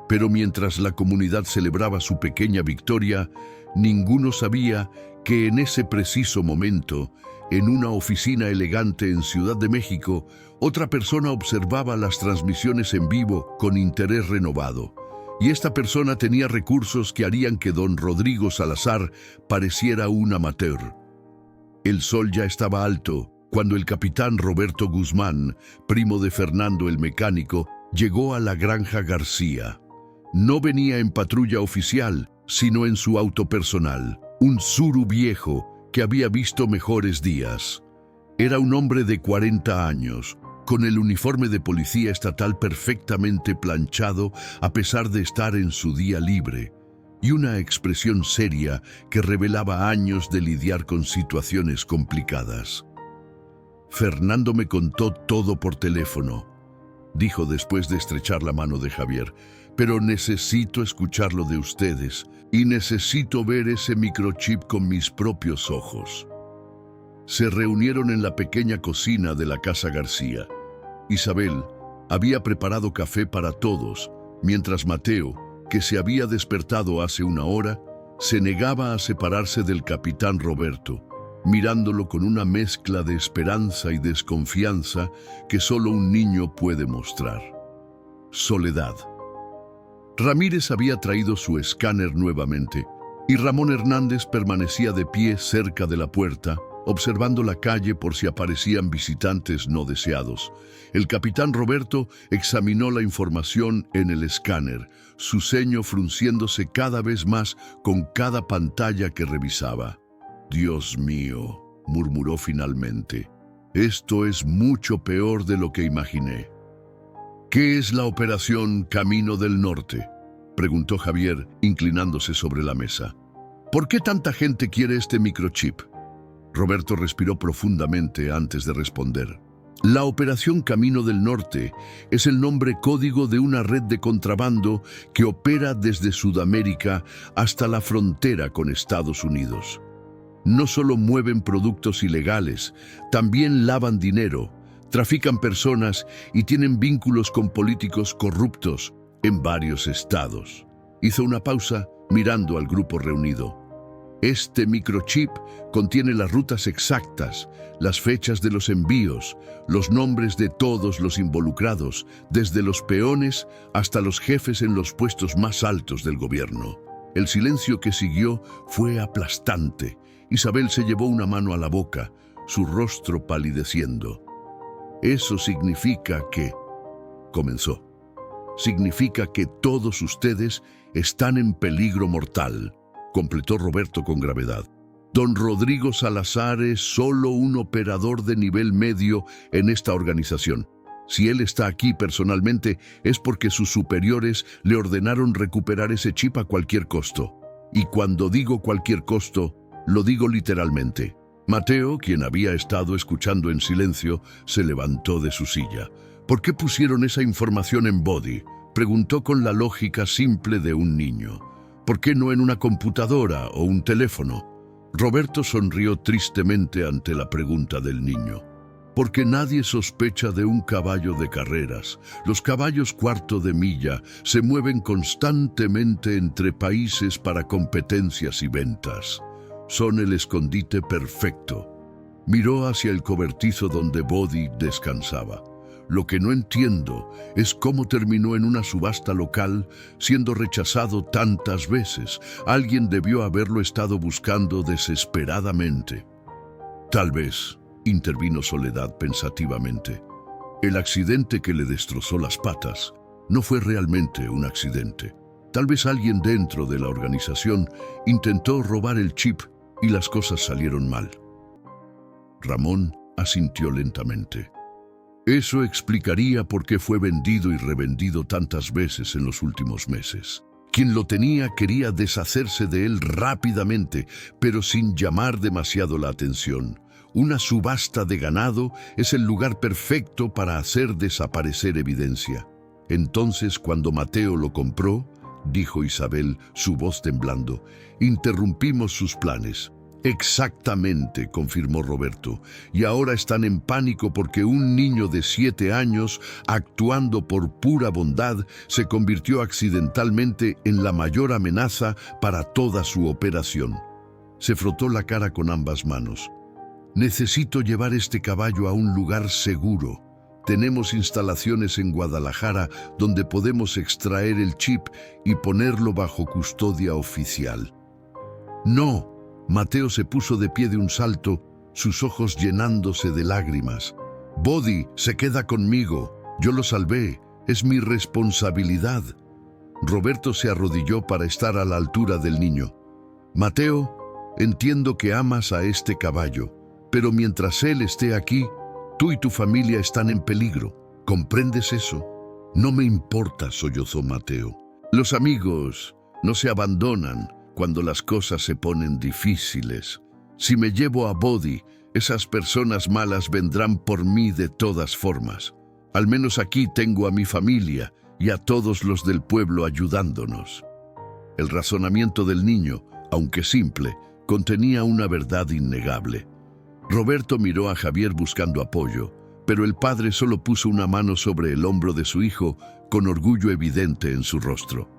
Pero mientras la comunidad celebraba su pequeña victoria, ninguno sabía que en ese preciso momento, en una oficina elegante en Ciudad de México, otra persona observaba las transmisiones en vivo con interés renovado. Y esta persona tenía recursos que harían que don Rodrigo Salazar pareciera un amateur. El sol ya estaba alto cuando el capitán Roberto Guzmán, primo de Fernando el mecánico, llegó a la granja García. No venía en patrulla oficial, sino en su auto personal, un Tsuru viejo que había visto mejores días. Era un hombre de 40 años, con el uniforme de policía estatal perfectamente planchado a pesar de estar en su día libre, y una expresión seria que revelaba años de lidiar con situaciones complicadas. «Fernando me contó todo por teléfono», dijo después de estrechar la mano de Javier, «pero necesito escucharlo de ustedes y necesito ver ese microchip con mis propios ojos». Se reunieron en la pequeña cocina de la casa García. Isabel había preparado café para todos, mientras Mateo, que se había despertado hace una hora, se negaba a separarse del capitán Roberto, mirándolo con una mezcla de esperanza y desconfianza que solo un niño puede mostrar. Soledad. Ramírez había traído su escáner nuevamente, y Ramón Hernández permanecía de pie cerca de la puerta, observando la calle por si aparecían visitantes no deseados. El capitán Roberto examinó la información en el escáner, su ceño frunciéndose cada vez más con cada pantalla que revisaba. «Dios mío», murmuró finalmente, «esto es mucho peor de lo que imaginé». «¿Qué es la Operación Camino del Norte?», preguntó Javier, inclinándose sobre la mesa. «¿Por qué tanta gente quiere este microchip?». Roberto respiró profundamente antes de responder. La Operación Camino del Norte es el nombre código de una red de contrabando que opera desde Sudamérica hasta la frontera con Estados Unidos. No solo mueven productos ilegales, también lavan dinero, trafican personas y tienen vínculos con políticos corruptos en varios estados. Hizo una pausa mirando al grupo reunido. Este microchip contiene las rutas exactas, las fechas de los envíos, los nombres de todos los involucrados, desde los peones hasta los jefes en los puestos más altos del gobierno. El silencio que siguió fue aplastante. Isabel se llevó una mano a la boca, su rostro palideciendo. «Eso significa que», comenzó. Significa que todos ustedes están en peligro mortal, completó Roberto con gravedad. Don Rodrigo Salazar es solo un operador de nivel medio en esta organización. Si él está aquí personalmente es porque sus superiores le ordenaron recuperar ese chip a cualquier costo. Y cuando digo cualquier costo, lo digo literalmente. Mateo, quien había estado escuchando en silencio, se levantó de su silla. ¿Por qué pusieron esa información en Body?, preguntó con la lógica simple de un niño. ¿Por qué no en una computadora o un teléfono? Roberto sonrió tristemente ante la pregunta del niño. Porque nadie sospecha de un caballo de carreras. Los caballos cuarto de milla se mueven constantemente entre países para competencias y ventas. Son el escondite perfecto. Miró hacia el cobertizo donde Body descansaba. Lo que no entiendo es cómo terminó en una subasta local siendo rechazado tantas veces. Alguien debió haberlo estado buscando desesperadamente. Tal vez, intervino Soledad pensativamente, el accidente que le destrozó las patas no fue realmente un accidente. Tal vez alguien dentro de la organización intentó robar el chip y las cosas salieron mal. Ramón asintió lentamente. Eso explicaría por qué fue vendido y revendido tantas veces en los últimos meses. Quien lo tenía quería deshacerse de él rápidamente, pero sin llamar demasiado la atención. Una subasta de ganado es el lugar perfecto para hacer desaparecer evidencia. Entonces, cuando Mateo lo compró, dijo Isabel, su voz temblando, interrumpimos sus planes. Exactamente, confirmó Roberto, y ahora están en pánico porque un niño de 7 años, actuando por pura bondad, se convirtió accidentalmente en la mayor amenaza para toda su operación. Se frotó la cara con ambas manos. Necesito llevar este caballo a un lugar seguro. Tenemos instalaciones en Guadalajara donde podemos extraer el chip y ponerlo bajo custodia oficial. No. Mateo se puso de pie de un salto, sus ojos llenándose de lágrimas. Body se queda conmigo. Yo lo salvé. Es mi responsabilidad. Roberto se arrodilló para estar a la altura del niño. Mateo, entiendo que amas a este caballo, pero mientras él esté aquí, tú y tu familia están en peligro. ¿Comprendes eso? No me importa, sollozó Mateo. Los amigos no se abandonan cuando las cosas se ponen difíciles. Si me llevo a Body, esas personas malas vendrán por mí de todas formas. Al menos aquí tengo a mi familia y a todos los del pueblo ayudándonos. El razonamiento del niño, aunque simple, contenía una verdad innegable. Roberto miró a Javier buscando apoyo, pero el padre solo puso una mano sobre el hombro de su hijo con orgullo evidente en su rostro.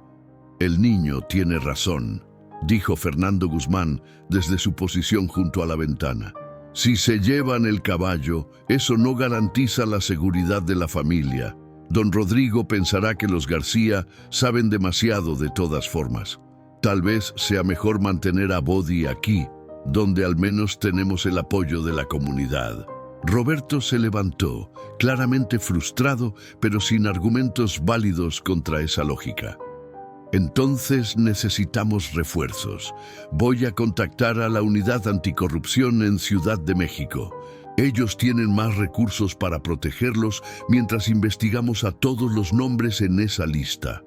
El niño tiene razón, dijo Fernando Guzmán desde su posición junto a la ventana. Si se llevan el caballo, eso no garantiza la seguridad de la familia. Don Rodrigo pensará que los García saben demasiado de todas formas. Tal vez sea mejor mantener a Body aquí, donde al menos tenemos el apoyo de la comunidad. Roberto se levantó, claramente frustrado, pero sin argumentos válidos contra esa lógica. Entonces necesitamos refuerzos. Voy a contactar a la Unidad Anticorrupción en Ciudad de México. Ellos tienen más recursos para protegerlos mientras investigamos a todos los nombres en esa lista.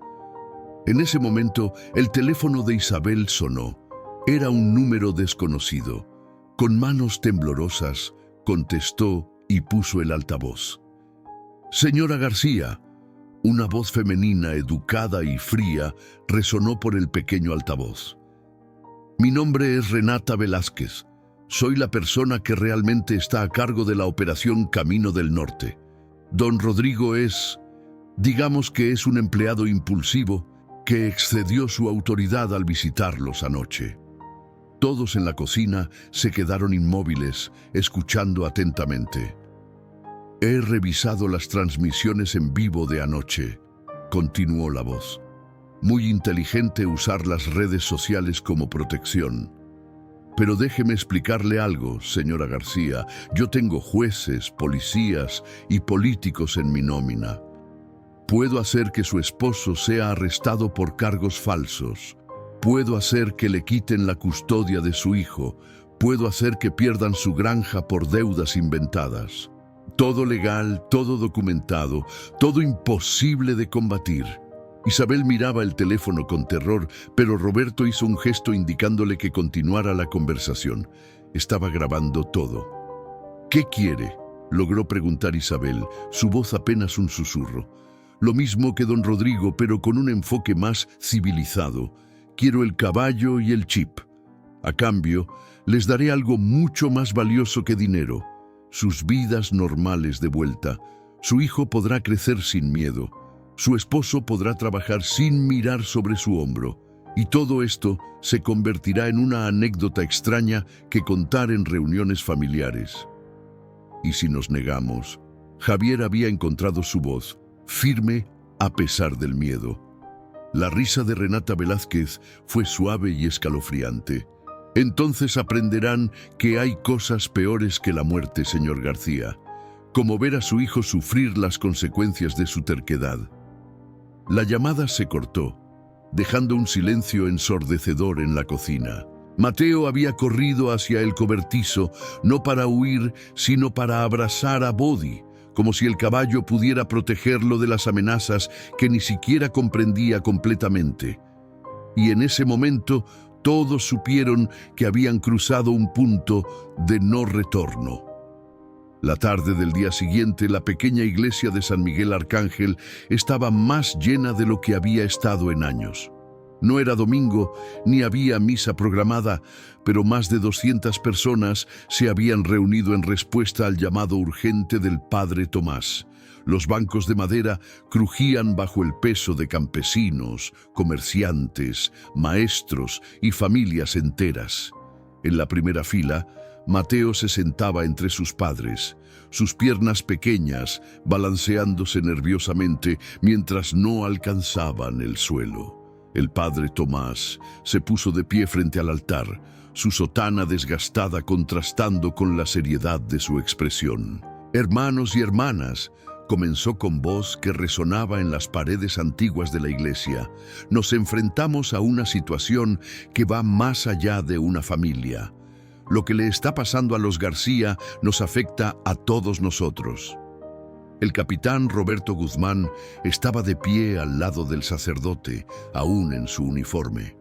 En ese momento, el teléfono de Isabel sonó. Era un número desconocido. Con manos temblorosas, contestó y puso el altavoz. Señora García. Una voz femenina, educada y fría, resonó por el pequeño altavoz. Mi nombre es Renata Velázquez. Soy la persona que realmente está a cargo de la operación Camino del Norte. Don Rodrigo digamos que es un empleado impulsivo que excedió su autoridad al visitarlos anoche. Todos en la cocina se quedaron inmóviles, escuchando atentamente. He revisado las transmisiones en vivo de anoche, continuó la voz. Muy inteligente usar las redes sociales como protección. Pero déjeme explicarle algo, señora García. Yo tengo jueces, policías y políticos en mi nómina. Puedo hacer que su esposo sea arrestado por cargos falsos. Puedo hacer que le quiten la custodia de su hijo. Puedo hacer que pierdan su granja por deudas inventadas. Todo legal, todo documentado, todo imposible de combatir. Isabel miraba el teléfono con terror, pero Roberto hizo un gesto indicándole que continuara la conversación. Estaba grabando todo. ¿Qué quiere?, logró preguntar Isabel, su voz apenas un susurro. Lo mismo que don Rodrigo, pero con un enfoque más civilizado. Quiero el caballo y el chip. A cambio, les daré algo mucho más valioso que dinero. Sus vidas normales de vuelta. Su hijo podrá crecer sin miedo. Su esposo podrá trabajar sin mirar sobre su hombro. Y todo esto se convertirá en una anécdota extraña que contar en reuniones familiares. ¿Y si nos negamos? Javier había encontrado su voz, firme a pesar del miedo. La risa de Renata Velázquez fue suave y escalofriante. Entonces aprenderán que hay cosas peores que la muerte, señor García, como ver a su hijo sufrir las consecuencias de su terquedad. La llamada se cortó, dejando un silencio ensordecedor en la cocina. Mateo había corrido hacia el cobertizo, no para huir, sino para abrazar a Bodi, como si el caballo pudiera protegerlo de las amenazas que ni siquiera comprendía completamente. Y en ese momento, todos supieron que habían cruzado un punto de no retorno. La tarde del día siguiente, la pequeña iglesia de San Miguel Arcángel estaba más llena de lo que había estado en años. No era domingo, ni había misa programada, pero más de 200 personas se habían reunido en respuesta al llamado urgente del padre Tomás. Los bancos de madera crujían bajo el peso de campesinos, comerciantes, maestros y familias enteras. En la primera fila, Mateo se sentaba entre sus padres, sus piernas pequeñas balanceándose nerviosamente mientras no alcanzaban el suelo. El padre Tomás se puso de pie frente al altar, su sotana desgastada contrastando con la seriedad de su expresión. «Hermanos y hermanas», comenzó con voz que resonaba en las paredes antiguas de la iglesia, «nos enfrentamos a una situación que va más allá de una familia. Lo que le está pasando a los García nos afecta a todos nosotros». El capitán Roberto Guzmán estaba de pie al lado del sacerdote, aún en su uniforme.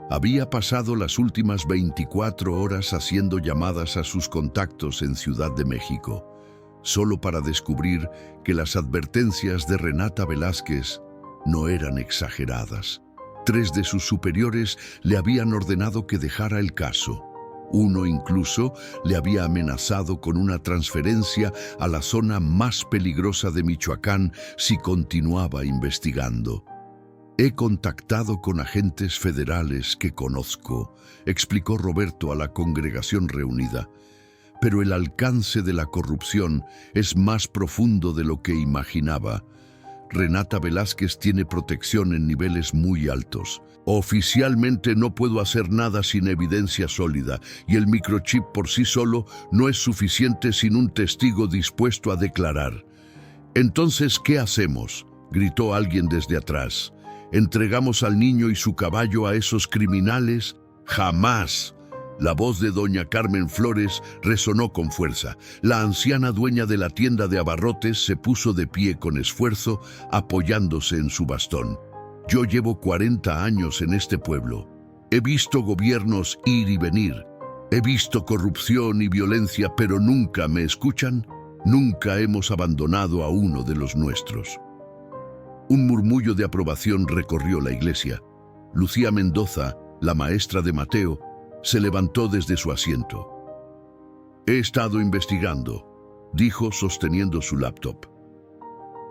Había pasado las últimas 24 horas haciendo llamadas a sus contactos en Ciudad de México, solo para descubrir que las advertencias de Renata Velázquez no eran exageradas. 3 de sus superiores le habían ordenado que dejara el caso. Uno incluso le había amenazado con una transferencia a la zona más peligrosa de Michoacán si continuaba investigando. «He contactado con agentes federales que conozco», explicó Roberto a la congregación reunida, «pero el alcance de la corrupción es más profundo de lo que imaginaba. Renata Velázquez tiene protección en niveles muy altos. Oficialmente no puedo hacer nada sin evidencia sólida, y el microchip por sí solo no es suficiente sin un testigo dispuesto a declarar». «Entonces, ¿qué hacemos?», gritó alguien desde atrás. «¿Entregamos al niño y su caballo a esos criminales? ¡Jamás!». La voz de doña Carmen Flores resonó con fuerza. La anciana dueña de la tienda de abarrotes se puso de pie con esfuerzo, apoyándose en su bastón. «Yo llevo 40 años en este pueblo. He visto gobiernos ir y venir. He visto corrupción y violencia, pero nunca me escuchan. Nunca hemos abandonado a uno de los nuestros». Un murmullo de aprobación recorrió la iglesia. Lucía Mendoza, la maestra de Mateo, se levantó desde su asiento. «He estado investigando», dijo sosteniendo su laptop.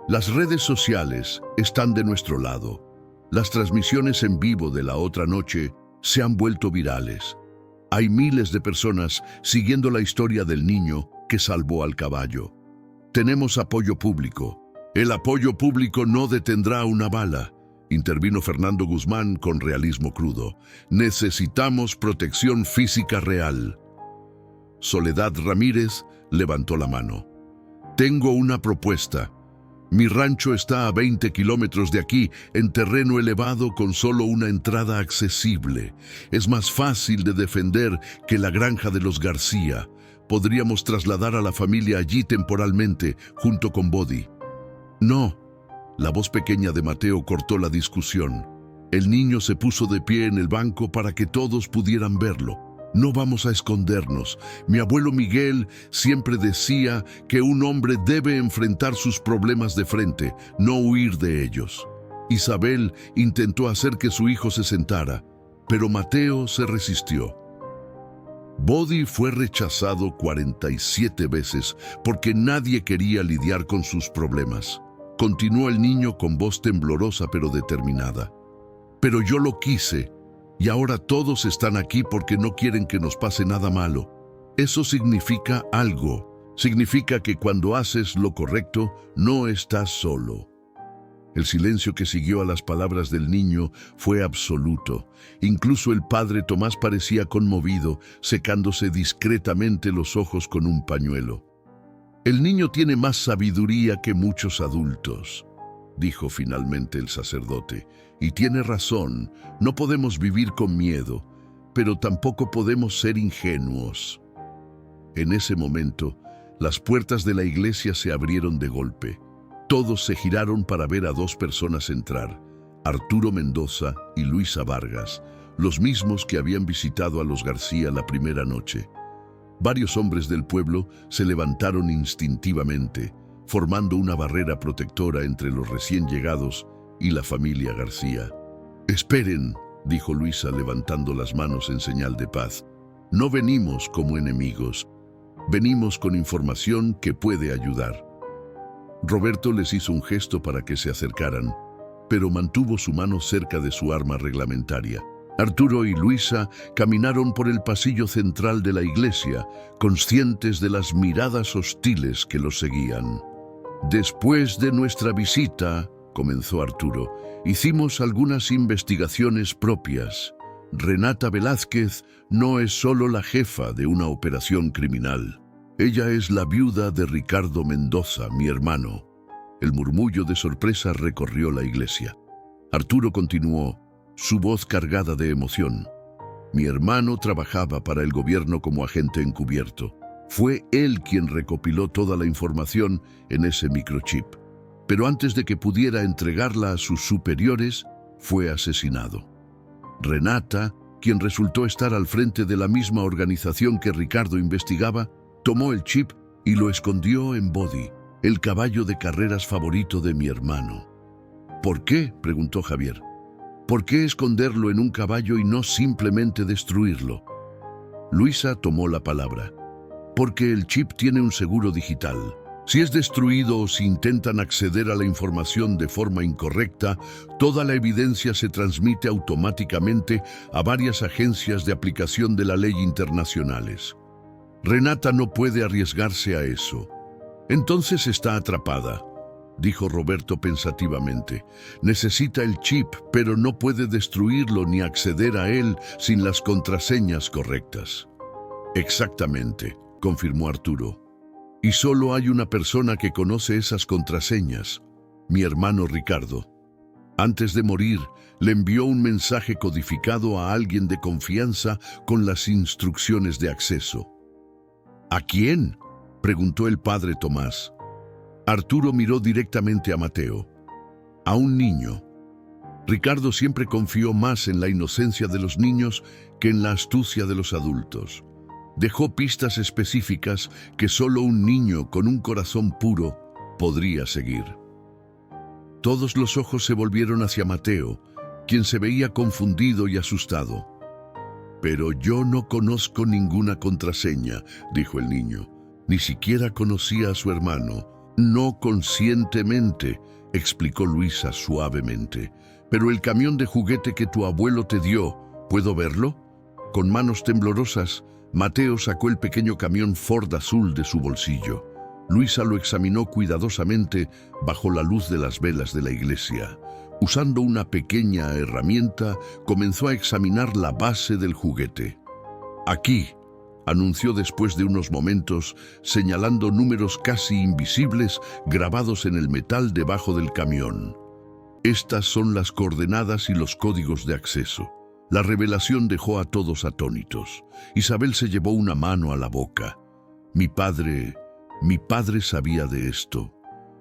«Las redes sociales están de nuestro lado. Las transmisiones en vivo de la otra noche se han vuelto virales. Hay miles de personas siguiendo la historia del niño que salvó al caballo. Tenemos apoyo público. El apoyo público no detendrá una bala», intervino Fernando Guzmán con realismo crudo. «Necesitamos protección física real». Soledad Ramírez levantó la mano. «Tengo una propuesta. Mi rancho está a 20 kilómetros de aquí, en terreno elevado con solo una entrada accesible. Es más fácil de defender que la granja de los García. Podríamos trasladar a la familia allí temporalmente, junto con Body. No. La voz pequeña de Mateo cortó la discusión. El niño se puso de pie en el banco para que todos pudieran verlo. No vamos a escondernos. Mi abuelo Miguel siempre decía que un hombre debe enfrentar sus problemas de frente, no huir de ellos. Isabel intentó hacer que su hijo se sentara, pero Mateo se resistió. Body fue rechazado 47 veces porque nadie quería lidiar con sus problemas. Continuó el niño con voz temblorosa pero determinada. Pero yo lo quise. Y ahora todos están aquí porque no quieren que nos pase nada malo. Eso significa algo. Significa que cuando haces lo correcto, no estás solo. El silencio que siguió a las palabras del niño fue absoluto. Incluso el padre Tomás parecía conmovido, secándose discretamente los ojos con un pañuelo. El niño tiene más sabiduría que muchos adultos, dijo finalmente el sacerdote. Y tiene razón, no podemos vivir con miedo, pero tampoco podemos ser ingenuos. En ese momento, las puertas de la iglesia se abrieron de golpe. Todos se giraron para ver a dos personas entrar, Arturo Mendoza y Luisa Vargas, los mismos que habían visitado a los García la primera noche. Varios hombres del pueblo se levantaron instintivamente, formando una barrera protectora entre los recién llegados y la familia García. «Esperen», dijo Luisa levantando las manos en señal de paz. «No venimos como enemigos. Venimos con información que puede ayudar». Roberto les hizo un gesto para que se acercaran, pero mantuvo su mano cerca de su arma reglamentaria. Arturo y Luisa caminaron por el pasillo central de la iglesia, conscientes de las miradas hostiles que los seguían. «Después de nuestra visita», comenzó Arturo, «hicimos algunas investigaciones propias. Renata Velázquez no es solo la jefa de una operación criminal. Ella es la viuda de Ricardo Mendoza, mi hermano». El murmullo de sorpresa recorrió la iglesia. Arturo continuó, su voz cargada de emoción. «Mi hermano trabajaba para el gobierno como agente encubierto. Fue él quien recopiló toda la información en ese microchip. Pero antes de que pudiera entregarla a sus superiores, fue asesinado. Renata, quien resultó estar al frente de la misma organización que Ricardo investigaba, tomó el chip y lo escondió en Body, el caballo de carreras favorito de mi hermano». «¿Por qué?», preguntó Javier. «¿Por qué esconderlo en un caballo y no simplemente destruirlo?». Luisa tomó la palabra. «Porque el chip tiene un seguro digital. Si es destruido o si intentan acceder a la información de forma incorrecta, toda la evidencia se transmite automáticamente a varias agencias de aplicación de la ley internacionales. Renata no puede arriesgarse a eso. Entonces está atrapada», dijo Roberto pensativamente. «Necesita el chip, pero no puede destruirlo ni acceder a él sin las contraseñas correctas». «Exactamente», confirmó Arturo. «Y solo hay una persona que conoce esas contraseñas, mi hermano Ricardo. Antes de morir, le envió un mensaje codificado a alguien de confianza con las instrucciones de acceso». «¿A quién?», preguntó el padre Tomás. Arturo miró directamente a Mateo. «A un niño». Ricardo siempre confió más en la inocencia de los niños que en la astucia de los adultos. Dejó pistas específicas que solo un niño con un corazón puro podría seguir. Todos los ojos se volvieron hacia Mateo, quien se veía confundido y asustado. «Pero yo no conozco ninguna contraseña», dijo el niño. «Ni siquiera conocía a su hermano». «No conscientemente», explicó Luisa suavemente. «Pero el camión de juguete que tu abuelo te dio, ¿puedo verlo?». Con manos temblorosas, Mateo sacó el pequeño camión Ford azul de su bolsillo. Luisa lo examinó cuidadosamente bajo la luz de las velas de la iglesia. Usando una pequeña herramienta, comenzó a examinar la base del juguete. «Aquí», anunció después de unos momentos, señalando números casi invisibles grabados en el metal debajo del camión. Estas son las coordenadas y los códigos de acceso. La revelación dejó a todos atónitos. Isabel se llevó una mano a la boca. Mi padre sabía de esto.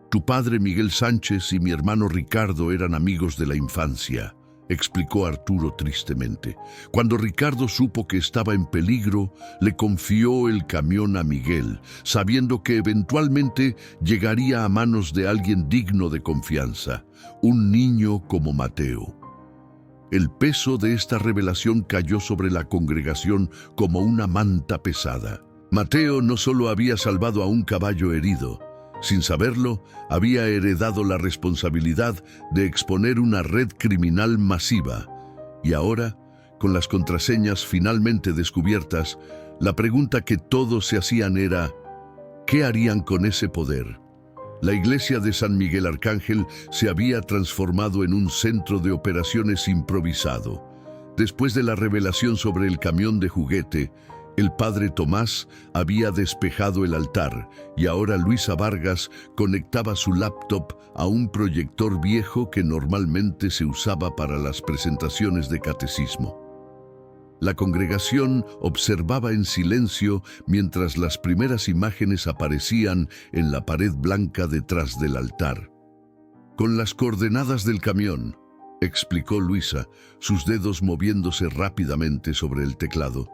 Tu padre Miguel Sánchez y mi hermano Ricardo eran amigos de la infancia, explicó Arturo tristemente. Cuando Ricardo supo que estaba en peligro, le confió el camión a Miguel, sabiendo que eventualmente llegaría a manos de alguien digno de confianza, un niño como Mateo. El peso de esta revelación cayó sobre la congregación como una manta pesada. Mateo no solo había salvado a un caballo herido, sin saberlo, había heredado la responsabilidad de exponer una red criminal masiva. Y ahora, con las contraseñas finalmente descubiertas, la pregunta que todos se hacían era, ¿qué harían con ese poder? La iglesia de San Miguel Arcángel se había transformado en un centro de operaciones improvisado. Después de la revelación sobre el camión de juguete, el padre Tomás había despejado el altar y ahora Luisa Vargas conectaba su laptop a un proyector viejo que normalmente se usaba para las presentaciones de catecismo. La congregación observaba en silencio mientras las primeras imágenes aparecían en la pared blanca detrás del altar. Con las coordenadas del camión, explicó Luisa, sus dedos moviéndose rápidamente sobre el teclado.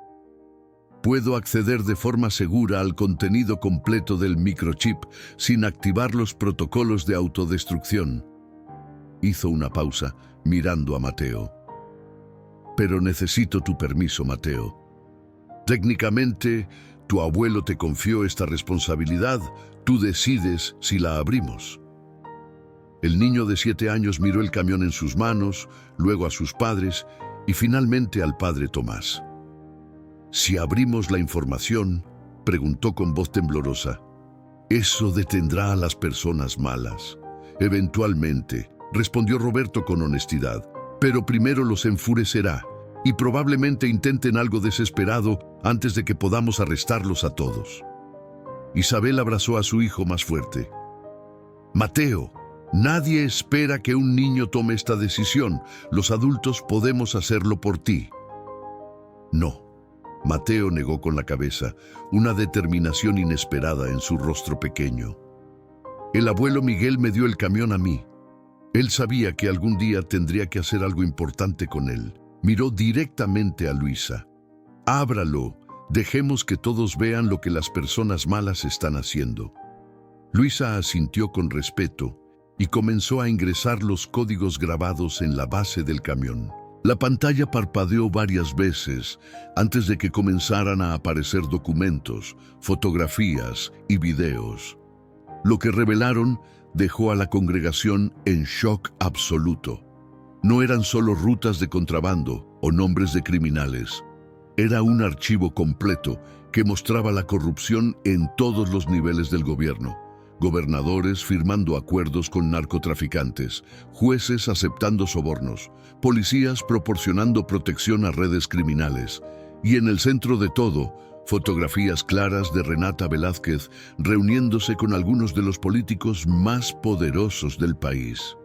Puedo acceder de forma segura al contenido completo del microchip sin activar los protocolos de autodestrucción. Hizo una pausa, mirando a Mateo. Pero necesito tu permiso, Mateo. Técnicamente, tu abuelo te confió esta responsabilidad, tú decides si la abrimos. El niño de 7 años miró el camión en sus manos, luego a sus padres y finalmente al padre Tomás. Si abrimos la información, preguntó con voz temblorosa, ¿eso detendrá a las personas malas? Eventualmente, respondió Roberto con honestidad. Pero primero los enfurecerá y probablemente intenten algo desesperado antes de que podamos arrestarlos a todos. Isabel abrazó a su hijo más fuerte. Mateo, nadie espera que un niño tome esta decisión. Los adultos podemos hacerlo por ti. No. Mateo negó con la cabeza, una determinación inesperada en su rostro pequeño. El abuelo Miguel me dio el camión a mí. Él sabía que algún día tendría que hacer algo importante con él. Miró directamente a Luisa. Ábralo, dejemos que todos vean lo que las personas malas están haciendo. Luisa asintió con respeto y comenzó a ingresar los códigos grabados en la base del camión. La pantalla parpadeó varias veces antes de que comenzaran a aparecer documentos, fotografías y videos. Lo que revelaron dejó a la congregación en shock absoluto. No eran solo rutas de contrabando o nombres de criminales. Era un archivo completo que mostraba la corrupción en todos los niveles del gobierno. Gobernadores firmando acuerdos con narcotraficantes, jueces aceptando sobornos, policías proporcionando protección a redes criminales. Y en el centro de todo, fotografías claras de Renata Velázquez reuniéndose con algunos de los políticos más poderosos del país.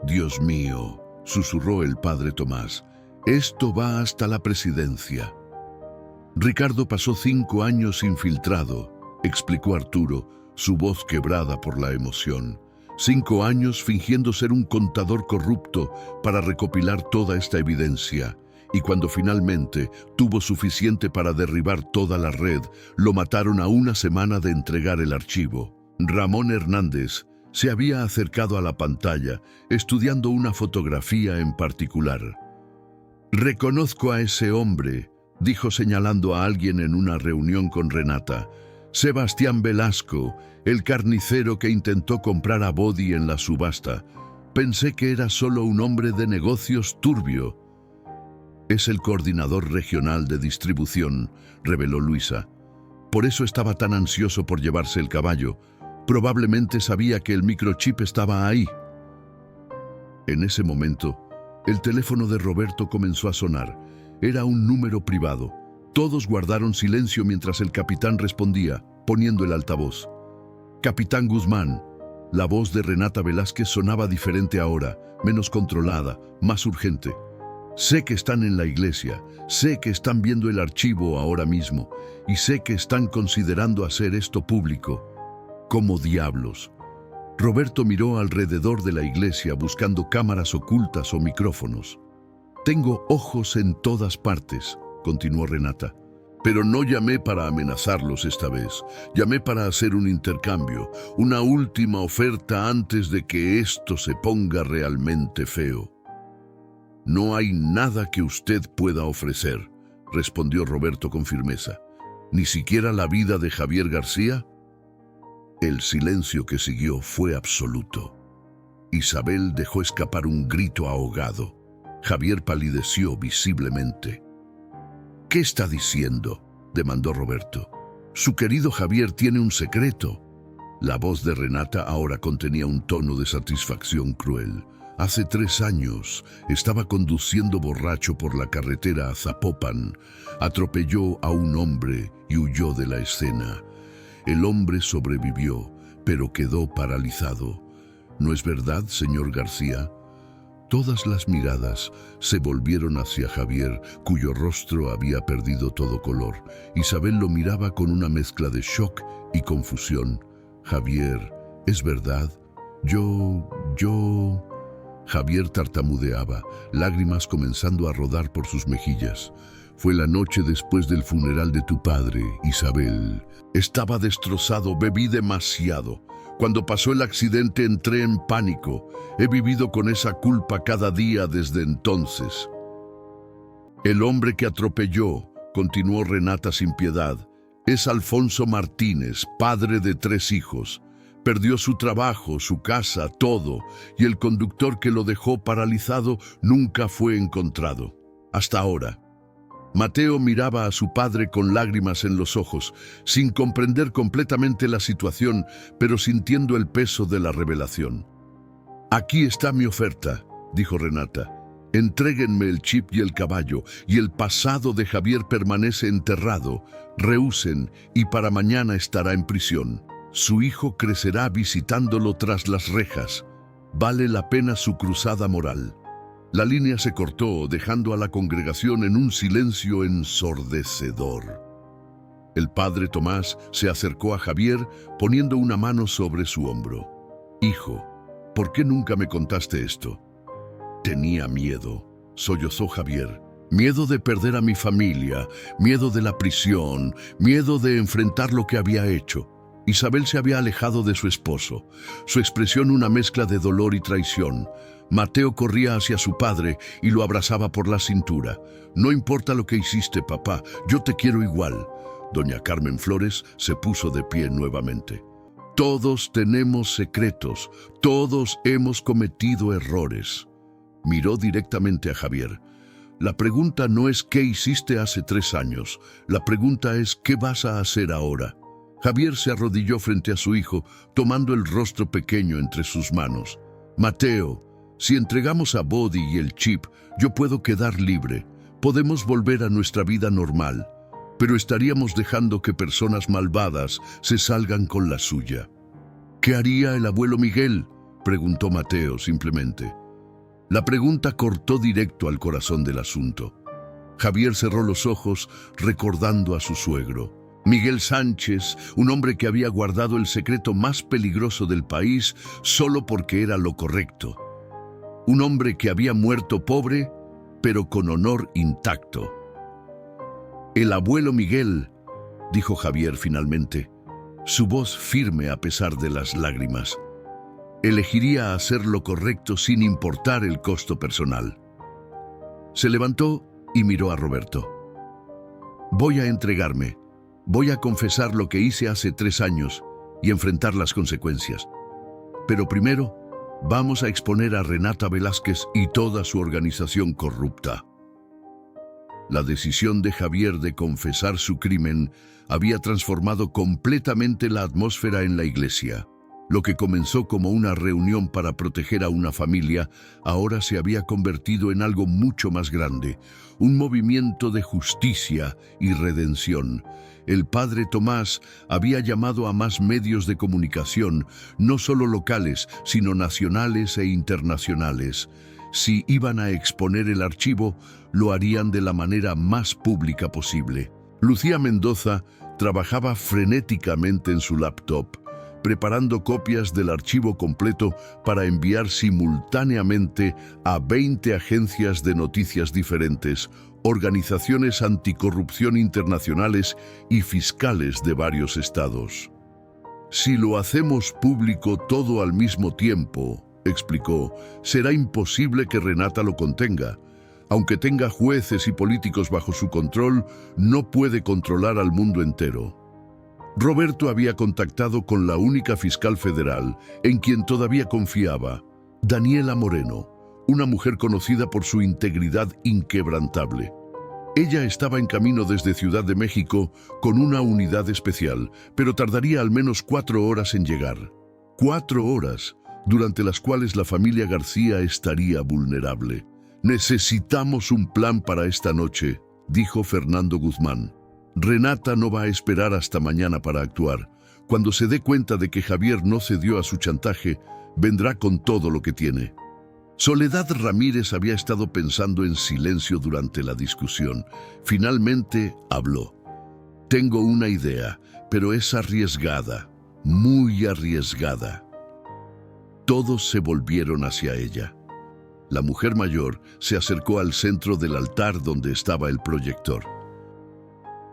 Dios mío, susurró el padre Tomás, esto va hasta la presidencia. Ricardo pasó 5 años infiltrado, explicó Arturo, su voz quebrada por la emoción. 5 años fingiendo ser un contador corrupto para recopilar toda esta evidencia. Y cuando finalmente tuvo suficiente para derribar toda la red, lo mataron a una semana de entregar el archivo. Ramón Hernández se había acercado a la pantalla, estudiando una fotografía en particular. Reconozco a ese hombre, dijo señalando a alguien en una reunión con Renata. Sebastián Velasco, el carnicero que intentó comprar a Bodi en la subasta. Pensé que era solo un hombre de negocios turbio. Es el coordinador regional de distribución, reveló Luisa. Por eso estaba tan ansioso por llevarse el caballo. Probablemente sabía que el microchip estaba ahí. En ese momento, el teléfono de Roberto comenzó a sonar. Era un número privado. Todos guardaron silencio mientras el capitán respondía, poniendo el altavoz. «Capitán Guzmán». La voz de Renata Velázquez sonaba diferente ahora, menos controlada, más urgente. «Sé que están en la iglesia, sé que están viendo el archivo ahora mismo, y sé que están considerando hacer esto público. ¿Cómo diablos?». Roberto miró alrededor de la iglesia buscando cámaras ocultas o micrófonos. «Tengo ojos en todas partes», continuó Renata. «Pero no llamé para amenazarlos esta vez. Llamé para hacer un intercambio, una última oferta antes de que esto se ponga realmente feo». «No hay nada que usted pueda ofrecer», respondió Roberto con firmeza. «¿Ni siquiera la vida de Javier García?». El silencio que siguió fue absoluto. Isabel dejó escapar un grito ahogado. Javier palideció visiblemente. «¿Qué está diciendo?», demandó Roberto. «Su querido Javier tiene un secreto». La voz de Renata ahora contenía un tono de satisfacción cruel. «Hace 3 años estaba conduciendo borracho por la carretera a Zapopan. Atropelló a un hombre y huyó de la escena. El hombre sobrevivió, pero quedó paralizado. ¿No es verdad, señor García?». Todas las miradas se volvieron hacia Javier, cuyo rostro había perdido todo color. Isabel lo miraba con una mezcla de shock y confusión. «Javier, ¿es verdad? Yo... Javier tartamudeaba, lágrimas comenzando a rodar por sus mejillas. «Fue la noche después del funeral de tu padre, Isabel. Estaba destrozado, bebí demasiado. Cuando pasó el accidente entré en pánico. He vivido con esa culpa cada día desde entonces». «El hombre que atropelló», continuó Renata sin piedad, «es Alfonso Martínez, padre de 3 hijos. Perdió su trabajo, su casa, todo, y el conductor que lo dejó paralizado nunca fue encontrado. Hasta ahora». Mateo miraba a su padre con lágrimas en los ojos, sin comprender completamente la situación, pero sintiendo el peso de la revelación. «Aquí está mi oferta», dijo Renata. «Entréguenme el chip y el caballo, y el pasado de Javier permanece enterrado. Rehúsen, y para mañana estará en prisión. Su hijo crecerá visitándolo tras las rejas. Vale la pena su cruzada moral». La línea se cortó, dejando a la congregación en un silencio ensordecedor. El padre Tomás se acercó a Javier, poniendo una mano sobre su hombro. «Hijo, ¿por qué nunca me contaste esto?». «Tenía miedo», sollozó Javier. «Miedo de perder a mi familia, miedo de la prisión, miedo de enfrentar lo que había hecho». Isabel se había alejado de su esposo, su expresión una mezcla de dolor y traición. Mateo corría hacia su padre y lo abrazaba por la cintura. «No importa lo que hiciste, papá, yo te quiero igual». Doña Carmen Flores se puso de pie nuevamente. «Todos tenemos secretos, todos hemos cometido errores». Miró directamente a Javier. «La pregunta no es qué hiciste hace 3 años, la pregunta es qué vas a hacer ahora». Javier se arrodilló frente a su hijo, tomando el rostro pequeño entre sus manos. «Mateo, si entregamos a Body y el chip, yo puedo quedar libre. Podemos volver a nuestra vida normal, pero estaríamos dejando que personas malvadas se salgan con la suya». «¿Qué haría el abuelo Miguel?», preguntó Mateo simplemente. La pregunta cortó directo al corazón del asunto. Javier cerró los ojos recordando a su suegro. Miguel Sánchez, un hombre que había guardado el secreto más peligroso del país solo porque era lo correcto. Un hombre que había muerto pobre, pero con honor intacto. «El abuelo Miguel», dijo Javier finalmente, su voz firme a pesar de las lágrimas. «Elegiría hacer lo correcto sin importar el costo personal». Se levantó y miró a Roberto. «Voy a entregarme. Voy a confesar lo que hice hace 3 años y enfrentar las consecuencias. Pero primero, vamos a exponer a Renata Velázquez y toda su organización corrupta». La decisión de Javier de confesar su crimen había transformado completamente la atmósfera en la iglesia. Lo que comenzó como una reunión para proteger a una familia, ahora se había convertido en algo mucho más grande, un movimiento de justicia y redención. El padre Tomás había llamado a más medios de comunicación, no solo locales, sino nacionales e internacionales. Si iban a exponer el archivo, lo harían de la manera más pública posible. Lucía Mendoza trabajaba frenéticamente en su laptop, preparando copias del archivo completo para enviar simultáneamente a 20 agencias de noticias diferentes, organizaciones anticorrupción internacionales y fiscales de varios estados. Si lo hacemos público todo al mismo tiempo, explicó, será imposible que Renata lo contenga. Aunque tenga jueces y políticos bajo su control, no puede controlar al mundo entero. Roberto había contactado con la única fiscal federal en quien todavía confiaba, Daniela Moreno, una mujer conocida por su integridad inquebrantable. Ella estaba en camino desde Ciudad de México con una unidad especial, pero tardaría al menos 4 horas en llegar. 4 horas, durante las cuales la familia García estaría vulnerable. Necesitamos un plan para esta noche, dijo Fernando Guzmán. Renata no va a esperar hasta mañana para actuar. Cuando se dé cuenta de que Javier no cedió a su chantaje, vendrá con todo lo que tiene. Soledad Ramírez había estado pensando en silencio durante la discusión. Finalmente habló. Tengo una idea, pero es arriesgada, muy arriesgada. Todos se volvieron hacia ella. La mujer mayor se acercó al centro del altar donde estaba el proyector.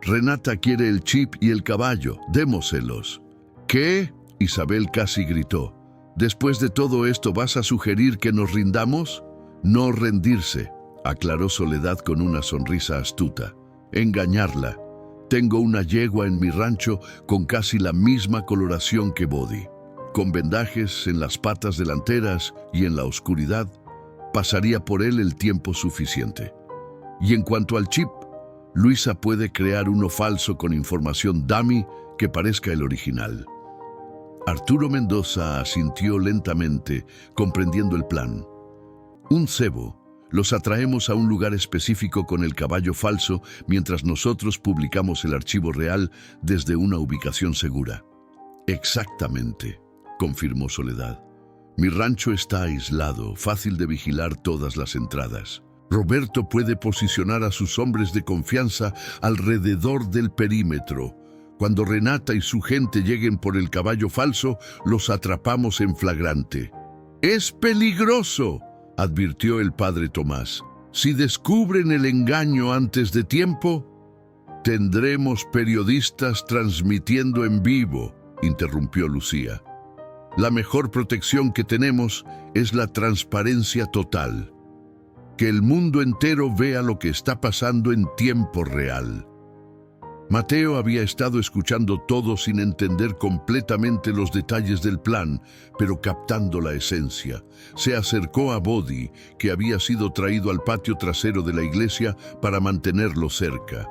Renata quiere el chip y el caballo, démoselos. ¿Qué? Isabel casi gritó. ¿Después de todo esto vas a sugerir que nos rindamos? No rendirse, aclaró Soledad con una sonrisa astuta. Engañarla. Tengo una yegua en mi rancho con casi la misma coloración que Body. Con vendajes en las patas delanteras y en la oscuridad, pasaría por él el tiempo suficiente. Y en cuanto al chip, Luisa puede crear uno falso con información dummy que parezca el original. Arturo Mendoza asintió lentamente, comprendiendo el plan. Un cebo. Los atraemos a un lugar específico con el caballo falso mientras nosotros publicamos el archivo real desde una ubicación segura. Exactamente, confirmó Soledad. Mi rancho está aislado, fácil de vigilar todas las entradas. Roberto puede posicionar a sus hombres de confianza alrededor del perímetro. Cuando Renata y su gente lleguen por el caballo falso, los atrapamos en flagrante. ¡Es peligroso!, advirtió el padre Tomás. Si descubren el engaño antes de tiempo, tendremos periodistas transmitiendo en vivo, interrumpió Lucía. La mejor protección que tenemos es la transparencia total. Que el mundo entero vea lo que está pasando en tiempo real. Mateo había estado escuchando todo sin entender completamente los detalles del plan, pero captando la esencia. Se acercó a Body, que había sido traído al patio trasero de la iglesia para mantenerlo cerca.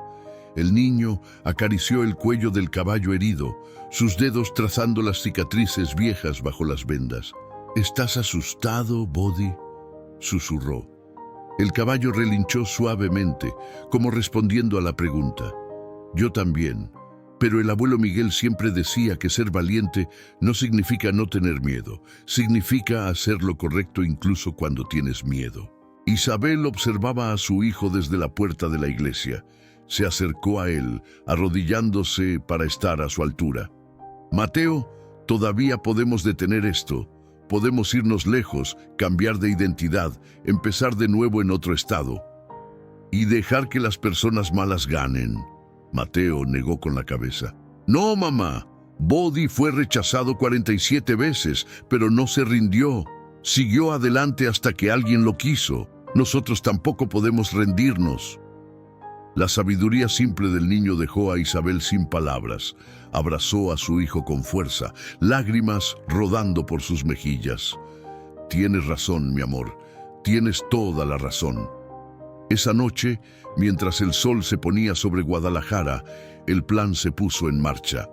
El niño acarició el cuello del caballo herido, sus dedos trazando las cicatrices viejas bajo las vendas. ¿Estás asustado, Body?, susurró. El caballo relinchó suavemente, como respondiendo a la pregunta. Yo también, pero el abuelo Miguel siempre decía que ser valiente no significa no tener miedo, significa hacer lo correcto incluso cuando tienes miedo. Isabel observaba a su hijo desde la puerta de la iglesia. Se acercó a él, arrodillándose para estar a su altura. Mateo, todavía podemos detener esto. Podemos irnos lejos, cambiar de identidad, empezar de nuevo en otro estado. Y dejar que las personas malas ganen. Mateo negó con la cabeza. No, mamá. Body fue rechazado 47 veces, pero no se rindió. Siguió adelante hasta que alguien lo quiso. Nosotros tampoco podemos rendirnos. La sabiduría simple del niño dejó a Isabel sin palabras. Abrazó a su hijo con fuerza, lágrimas rodando por sus mejillas. Tienes razón, mi amor. Tienes toda la razón. Esa noche, mientras el sol se ponía sobre Guadalajara, el plan se puso en marcha.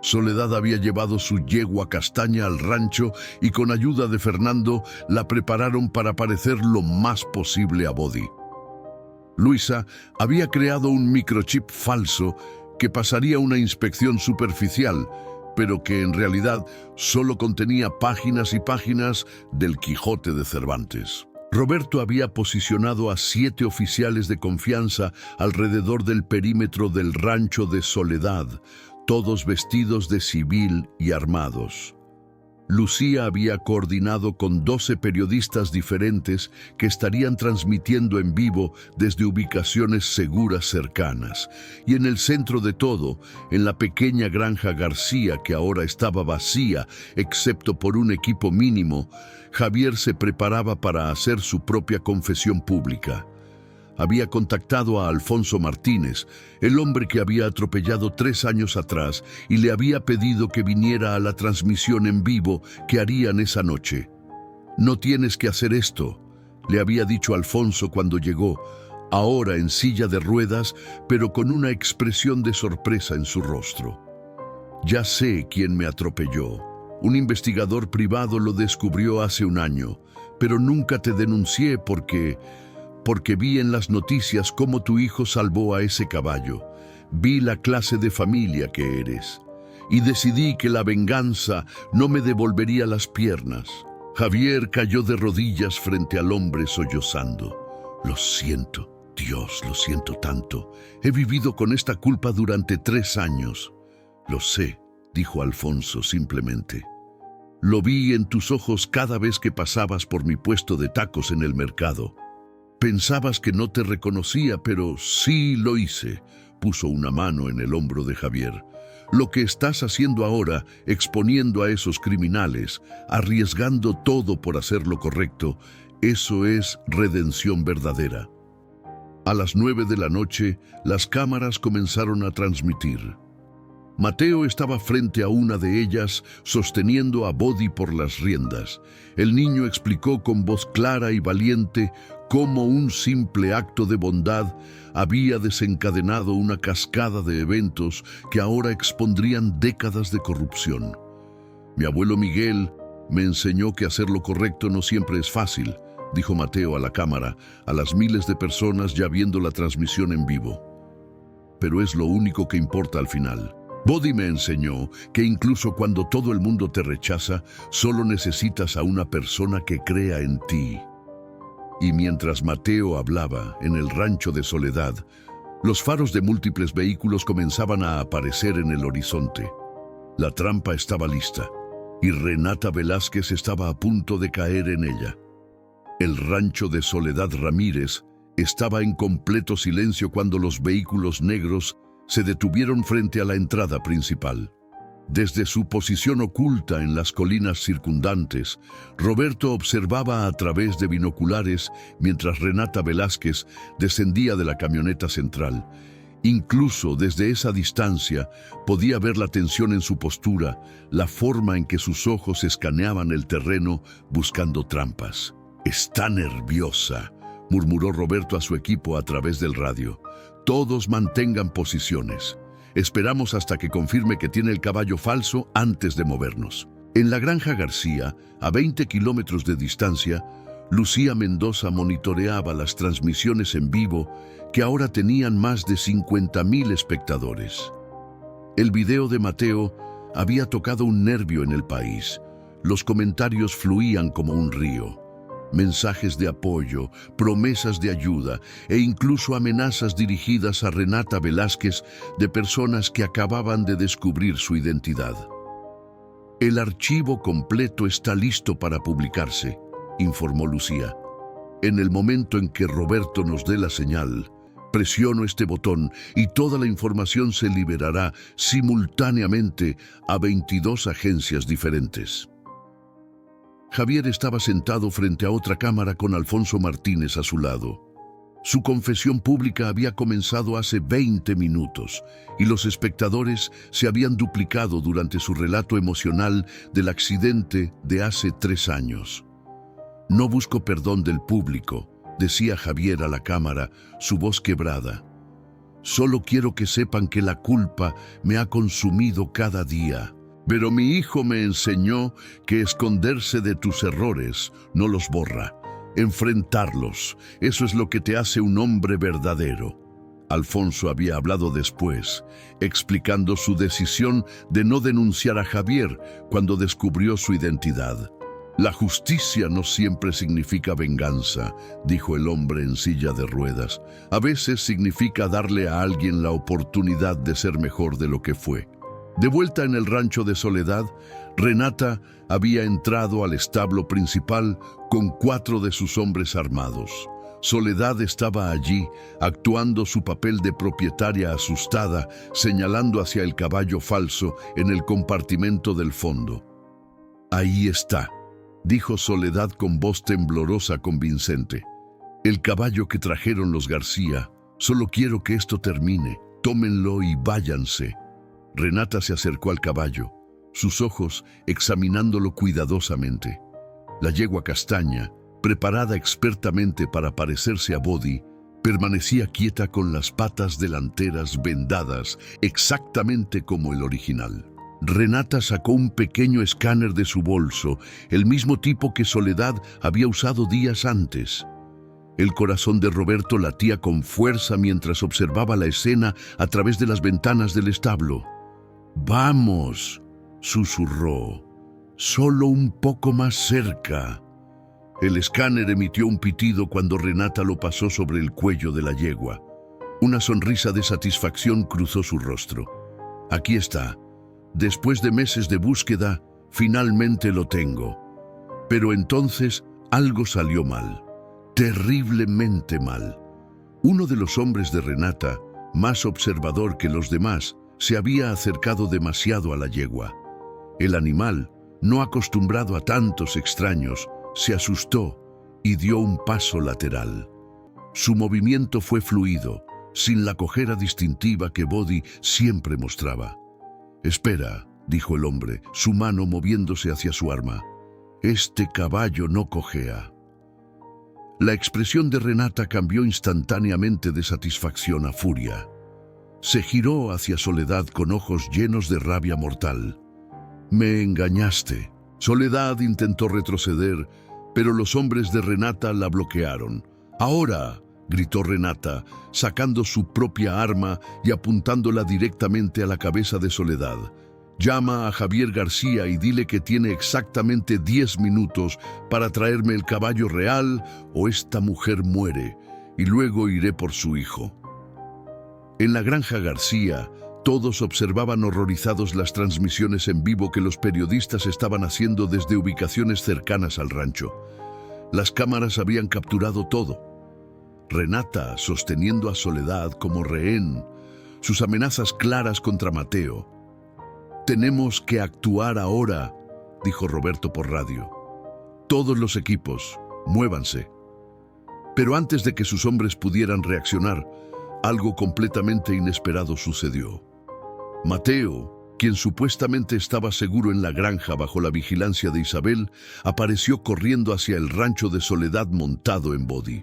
Soledad había llevado su yegua castaña al rancho y con ayuda de Fernando la prepararon para parecer lo más posible a Body. Luisa había creado un microchip falso que pasaría una inspección superficial, pero que en realidad solo contenía páginas y páginas del Quijote de Cervantes. Roberto había posicionado a 7 oficiales de confianza alrededor del perímetro del rancho de Soledad, todos vestidos de civil y armados. Lucía había coordinado con 12 periodistas diferentes que estarían transmitiendo en vivo desde ubicaciones seguras cercanas. Y en el centro de todo, en la pequeña granja García, que ahora estaba vacía, excepto por un equipo mínimo, Javier se preparaba para hacer su propia confesión pública. Había contactado a Alfonso Martínez, el hombre que había atropellado 3 años atrás, y le había pedido que viniera a la transmisión en vivo que harían esa noche. «No tienes que hacer esto», le había dicho Alfonso cuando llegó, ahora en silla de ruedas, pero con una expresión de sorpresa en su rostro. «Ya sé quién me atropelló. Un investigador privado lo descubrió hace un año, pero nunca te denuncié porque vi en las noticias cómo tu hijo salvó a ese caballo. Vi la clase de familia que eres. Y decidí que la venganza no me devolvería las piernas». Javier cayó de rodillas frente al hombre sollozando. «Lo siento, Dios, lo siento tanto. He vivido con esta culpa durante 3 años». «Lo sé», dijo Alfonso simplemente. «Lo vi en tus ojos cada vez que pasabas por mi puesto de tacos en el mercado. Pensabas que no te reconocía, pero sí lo hice», puso una mano en el hombro de Javier. «Lo que estás haciendo ahora, exponiendo a esos criminales, arriesgando todo por hacer lo correcto, eso es redención verdadera». A las 9 de la noche, las cámaras comenzaron a transmitir. Mateo estaba frente a una de ellas, sosteniendo a Body por las riendas. El niño explicó con voz clara y valiente cómo un simple acto de bondad había desencadenado una cascada de eventos que ahora expondrían décadas de corrupción. «Mi abuelo Miguel me enseñó que hacer lo correcto no siempre es fácil», dijo Mateo a la cámara, a las miles de personas ya viendo la transmisión en vivo. «Pero es lo único que importa al final. Body me enseñó que incluso cuando todo el mundo te rechaza, solo necesitas a una persona que crea en ti». Y mientras Mateo hablaba en el rancho de Soledad, los faros de múltiples vehículos comenzaban a aparecer en el horizonte. La trampa estaba lista, y Renata Velázquez estaba a punto de caer en ella. El rancho de Soledad Ramírez estaba en completo silencio cuando los vehículos negros se detuvieron frente a la entrada principal. Desde su posición oculta en las colinas circundantes, Roberto observaba a través de binoculares mientras Renata Velázquez descendía de la camioneta central. Incluso desde esa distancia podía ver la tensión en su postura, la forma en que sus ojos escaneaban el terreno buscando trampas. «Está nerviosa», murmuró Roberto a su equipo a través del radio. «Todos mantengan posiciones. Esperamos hasta que confirme que tiene el caballo falso antes de movernos». En la granja García, a 20 kilómetros de distancia, Lucía Mendoza monitoreaba las transmisiones en vivo que ahora tenían más de 50.000 espectadores. El video de Mateo había tocado un nervio en el país. Los comentarios fluían como un río. Mensajes de apoyo, promesas de ayuda e incluso amenazas dirigidas a Renata Velázquez de personas que acababan de descubrir su identidad. «El archivo completo está listo para publicarse», informó Lucía. «En el momento en que Roberto nos dé la señal, presiono este botón y toda la información se liberará simultáneamente a 22 agencias diferentes». Javier estaba sentado frente a otra cámara con Alfonso Martínez a su lado. Su confesión pública había comenzado hace 20 minutos y los espectadores se habían duplicado durante su relato emocional del accidente de hace 3 años. «No busco perdón del público», decía Javier a la cámara, su voz quebrada. Solo quiero que sepan que la culpa me ha consumido cada día. Pero mi hijo me enseñó que esconderse de tus errores no los borra. Enfrentarlos, eso es lo que te hace un hombre verdadero. Alfonso había hablado después, explicando su decisión de no denunciar a Javier cuando descubrió su identidad. La justicia no siempre significa venganza, dijo el hombre en silla de ruedas. A veces significa darle a alguien la oportunidad de ser mejor de lo que fue. De vuelta en el rancho de Soledad, Renata había entrado al establo principal con 4 de sus hombres armados. Soledad estaba allí, actuando su papel de propietaria asustada, señalando hacia el caballo falso en el compartimento del fondo. «Ahí está», dijo Soledad con voz temblorosa convincente. «El caballo que trajeron los García. Solo quiero que esto termine. Tómenlo y váyanse». Renata se acercó al caballo, sus ojos examinándolo cuidadosamente. La yegua castaña, preparada expertamente para parecerse a Bodi, permanecía quieta con las patas delanteras vendadas, exactamente como el original. Renata sacó un pequeño escáner de su bolso, el mismo tipo que Soledad había usado días antes. El corazón de Roberto latía con fuerza mientras observaba la escena a través de las ventanas del establo. «Vamos», susurró, «solo un poco más cerca». El escáner emitió un pitido cuando Renata lo pasó sobre el cuello de la yegua. Una sonrisa de satisfacción cruzó su rostro. «Aquí está. Después de meses de búsqueda, finalmente lo tengo». Pero entonces algo salió mal, terriblemente mal. Uno de los hombres de Renata, más observador que los demás, se había acercado demasiado a la yegua. El animal, no acostumbrado a tantos extraños, se asustó y dio un paso lateral. Su movimiento fue fluido, sin la cojera distintiva que Bodi siempre mostraba. «Espera», dijo el hombre, su mano moviéndose hacia su arma. «Este caballo no cojea». La expresión de Renata cambió instantáneamente de satisfacción a furia. Se giró hacia Soledad con ojos llenos de rabia mortal. «Me engañaste». Soledad intentó retroceder, pero los hombres de Renata la bloquearon. «Ahora», gritó Renata, sacando su propia arma y apuntándola directamente a la cabeza de Soledad. «Llama a Javier García y dile que tiene exactamente 10 minutos para traerme el caballo real o esta mujer muere, y luego iré por su hijo». En la granja García, todos observaban horrorizados las transmisiones en vivo que los periodistas estaban haciendo desde ubicaciones cercanas al rancho. Las cámaras habían capturado todo. Renata sosteniendo a Soledad como rehén, sus amenazas claras contra Mateo. «Tenemos que actuar ahora», dijo Roberto por radio. «Todos los equipos, muévanse». Pero antes de que sus hombres pudieran reaccionar, algo completamente inesperado sucedió. Mateo, quien supuestamente estaba seguro en la granja bajo la vigilancia de Isabel, apareció corriendo hacia el rancho de Soledad montado en Bodi.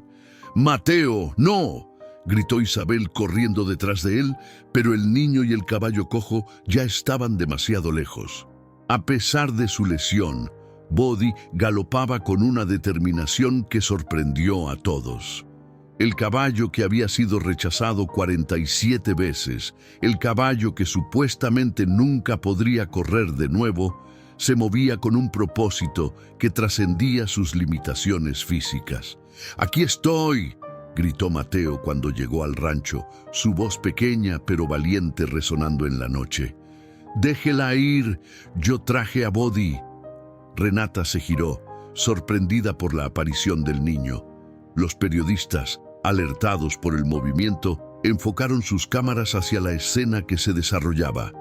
«¡Mateo, no!», gritó Isabel corriendo detrás de él, pero el niño y el caballo cojo ya estaban demasiado lejos. A pesar de su lesión, Bodi galopaba con una determinación que sorprendió a todos. El caballo que había sido rechazado 47 veces, el caballo que supuestamente nunca podría correr de nuevo, se movía con un propósito que trascendía sus limitaciones físicas. «¡Aquí estoy!», gritó Mateo cuando llegó al rancho, su voz pequeña pero valiente resonando en la noche. «¡Déjela ir! Yo traje a Bodi». Renata se giró, sorprendida por la aparición del niño. Los periodistas, alertados por el movimiento, enfocaron sus cámaras hacia la escena que se desarrollaba.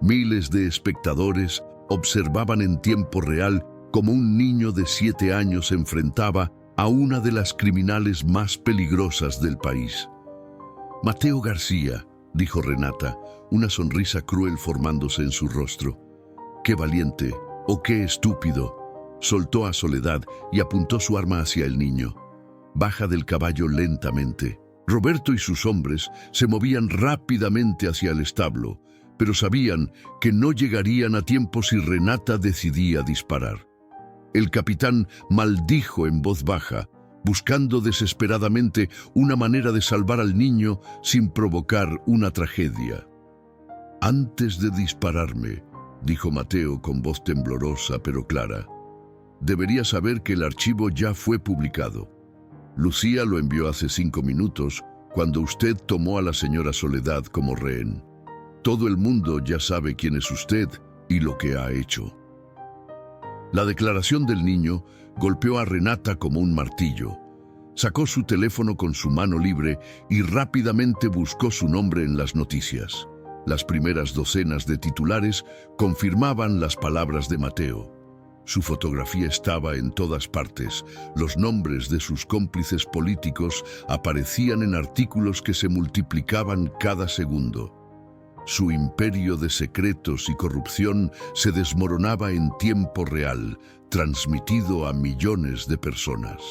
Miles de espectadores observaban en tiempo real cómo un niño de 7 años se enfrentaba a una de las criminales más peligrosas del país. «Mateo García», dijo Renata, una sonrisa cruel formándose en su rostro. «Qué valiente, o qué estúpido». Soltó a Soledad y apuntó su arma hacia el niño. «Baja del caballo lentamente», Roberto y sus hombres se movían rápidamente hacia el establo, pero sabían que no llegarían a tiempo si Renata decidía disparar. El capitán maldijo en voz baja, buscando desesperadamente una manera de salvar al niño sin provocar una tragedia. «Antes de dispararme», dijo Mateo con voz temblorosa pero clara, «debería saber que el archivo ya fue publicado. Lucía lo envió hace 5 minutos, cuando usted tomó a la señora Soledad como rehén. Todo el mundo ya sabe quién es usted y lo que ha hecho». La declaración del niño golpeó a Renata como un martillo. Sacó su teléfono con su mano libre y rápidamente buscó su nombre en las noticias. Las primeras docenas de titulares confirmaban las palabras de Mateo. Su fotografía estaba en todas partes. Los nombres de sus cómplices políticos aparecían en artículos que se multiplicaban cada segundo. Su imperio de secretos y corrupción se desmoronaba en tiempo real, transmitido a millones de personas.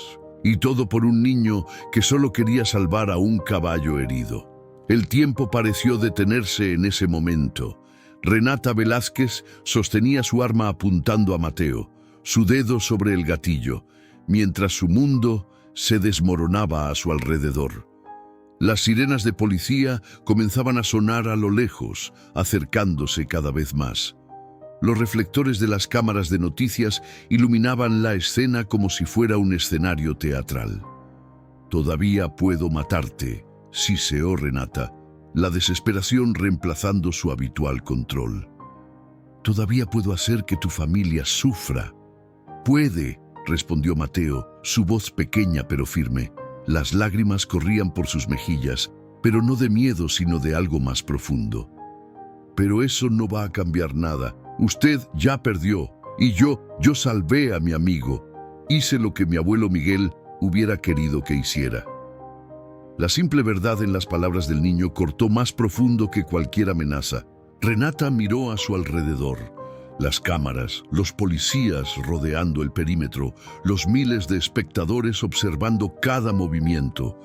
Y todo por un niño que solo quería salvar a un caballo herido. El tiempo pareció detenerse en ese momento. Renata Velázquez sostenía su arma apuntando a Mateo, su dedo sobre el gatillo, mientras su mundo se desmoronaba a su alrededor. Las sirenas de policía comenzaban a sonar a lo lejos, acercándose cada vez más. Los reflectores de las cámaras de noticias iluminaban la escena como si fuera un escenario teatral. «Todavía puedo matarte», siseó Renata, la desesperación reemplazando su habitual control. «Todavía puedo hacer que tu familia sufra». «Puede», respondió Mateo, su voz pequeña pero firme. Las lágrimas corrían por sus mejillas, pero no de miedo, sino de algo más profundo. «Pero eso no va a cambiar nada. Usted ya perdió, y yo salvé a mi amigo. Hice lo que mi abuelo Miguel hubiera querido que hiciera». La simple verdad en las palabras del niño cortó más profundo que cualquier amenaza. Renata miró a su alrededor. Las cámaras, los policías rodeando el perímetro, los miles de espectadores observando cada movimiento.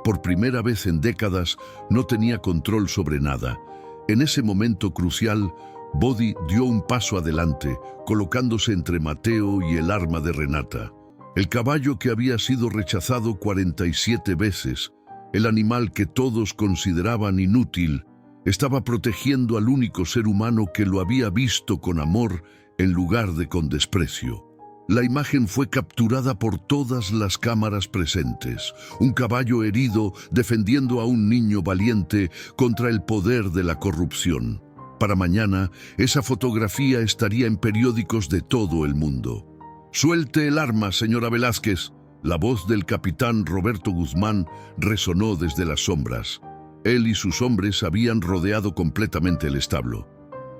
Por primera vez en décadas no tenía control sobre nada. En ese momento crucial, Bodi dio un paso adelante, colocándose entre Mateo y el arma de Renata. El caballo que había sido rechazado 47 veces, el animal que todos consideraban inútil, estaba protegiendo al único ser humano que lo había visto con amor en lugar de con desprecio. La imagen fue capturada por todas las cámaras presentes. Un caballo herido defendiendo a un niño valiente contra el poder de la corrupción. Para mañana, esa fotografía estaría en periódicos de todo el mundo. «Suelte el arma, señora Velázquez». La voz del capitán Roberto Guzmán resonó desde las sombras. Él y sus hombres habían rodeado completamente el establo.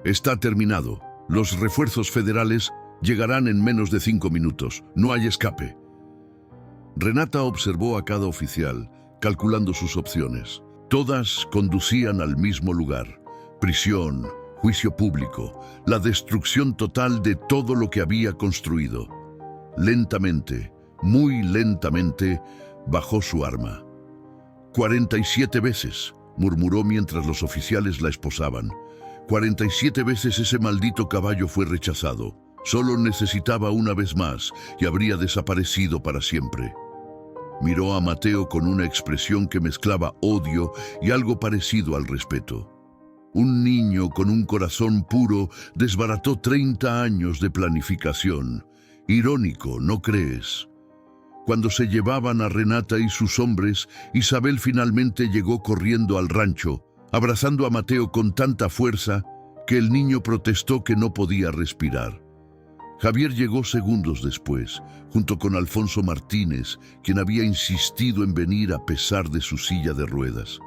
«Está terminado. Los refuerzos federales llegarán en menos de 5 minutos. No hay escape». Renata observó a cada oficial, calculando sus opciones. Todas conducían al mismo lugar: prisión, juicio público, la destrucción total de todo lo que había construido. Lentamente, muy lentamente, bajó su arma. 47 veces, murmuró mientras los oficiales la esposaban. 47 veces ese maldito caballo fue rechazado. Solo necesitaba una vez más y habría desaparecido para siempre. Miró a Mateo con una expresión que mezclaba odio y algo parecido al respeto. Un niño con un corazón puro desbarató 30 años de planificación. Irónico, ¿no crees? Cuando se llevaban a Renata y sus hombres, Isabel finalmente llegó corriendo al rancho, abrazando a Mateo con tanta fuerza que el niño protestó que no podía respirar. Javier llegó segundos después, junto con Alfonso Martínez, quien había insistido en venir a pesar de su silla de ruedas.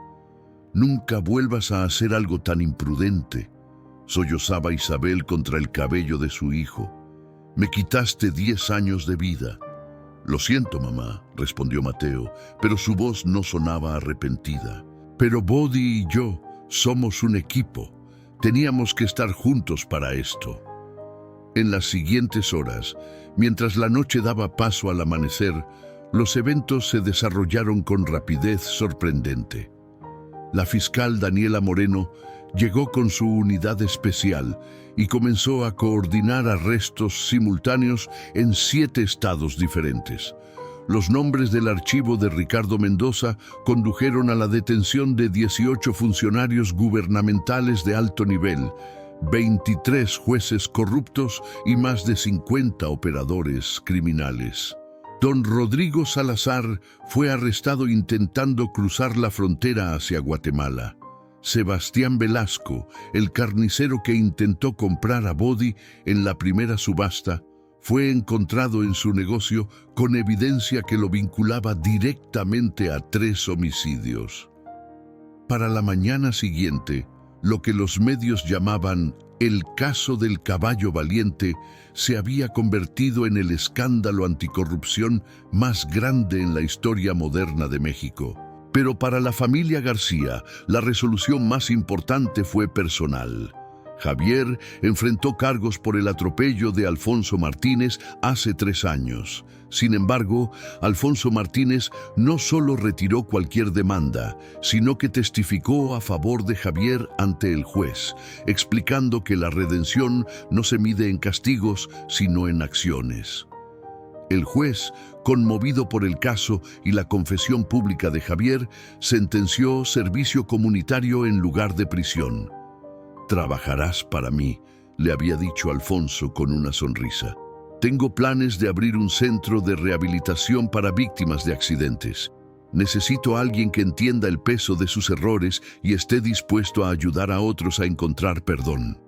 «Nunca vuelvas a hacer algo tan imprudente», sollozaba Isabel contra el cabello de su hijo. «Me quitaste 10 años de vida». «Lo siento, mamá», respondió Mateo, pero su voz no sonaba arrepentida. «Pero Bodi y yo somos un equipo. Teníamos que estar juntos para esto». En las siguientes horas, mientras la noche daba paso al amanecer, Los eventos se desarrollaron con rapidez sorprendente. La fiscal Daniela Moreno llegó con su unidad especial y comenzó a coordinar arrestos simultáneos en 7 estados diferentes. Los nombres del archivo de Ricardo Mendoza condujeron a la detención de 18 funcionarios gubernamentales de alto nivel, 23 jueces corruptos y más de 50 operadores criminales. Don Rodrigo Salazar fue arrestado intentando cruzar la frontera hacia Guatemala. Sebastián Velasco, el carnicero que intentó comprar a Body en la primera subasta, fue encontrado en su negocio con evidencia que lo vinculaba directamente a 3 homicidios. Para la mañana siguiente, lo que los medios llamaban el caso del caballo valiente se había convertido en el escándalo anticorrupción más grande en la historia moderna de México. Pero para la familia García, la resolución más importante fue personal. Javier enfrentó cargos por el atropello de Alfonso Martínez hace 3 años. Sin embargo, Alfonso Martínez no solo retiró cualquier demanda, sino que testificó a favor de Javier ante el juez, explicando que la redención no se mide en castigos, sino en acciones. El juez, conmovido por el caso y la confesión pública de Javier, sentenció servicio comunitario en lugar de prisión. «Trabajarás para mí», le había dicho Alfonso con una sonrisa. «Tengo planes de abrir un centro de rehabilitación para víctimas de accidentes. Necesito a alguien que entienda el peso de sus errores y esté dispuesto a ayudar a otros a encontrar perdón».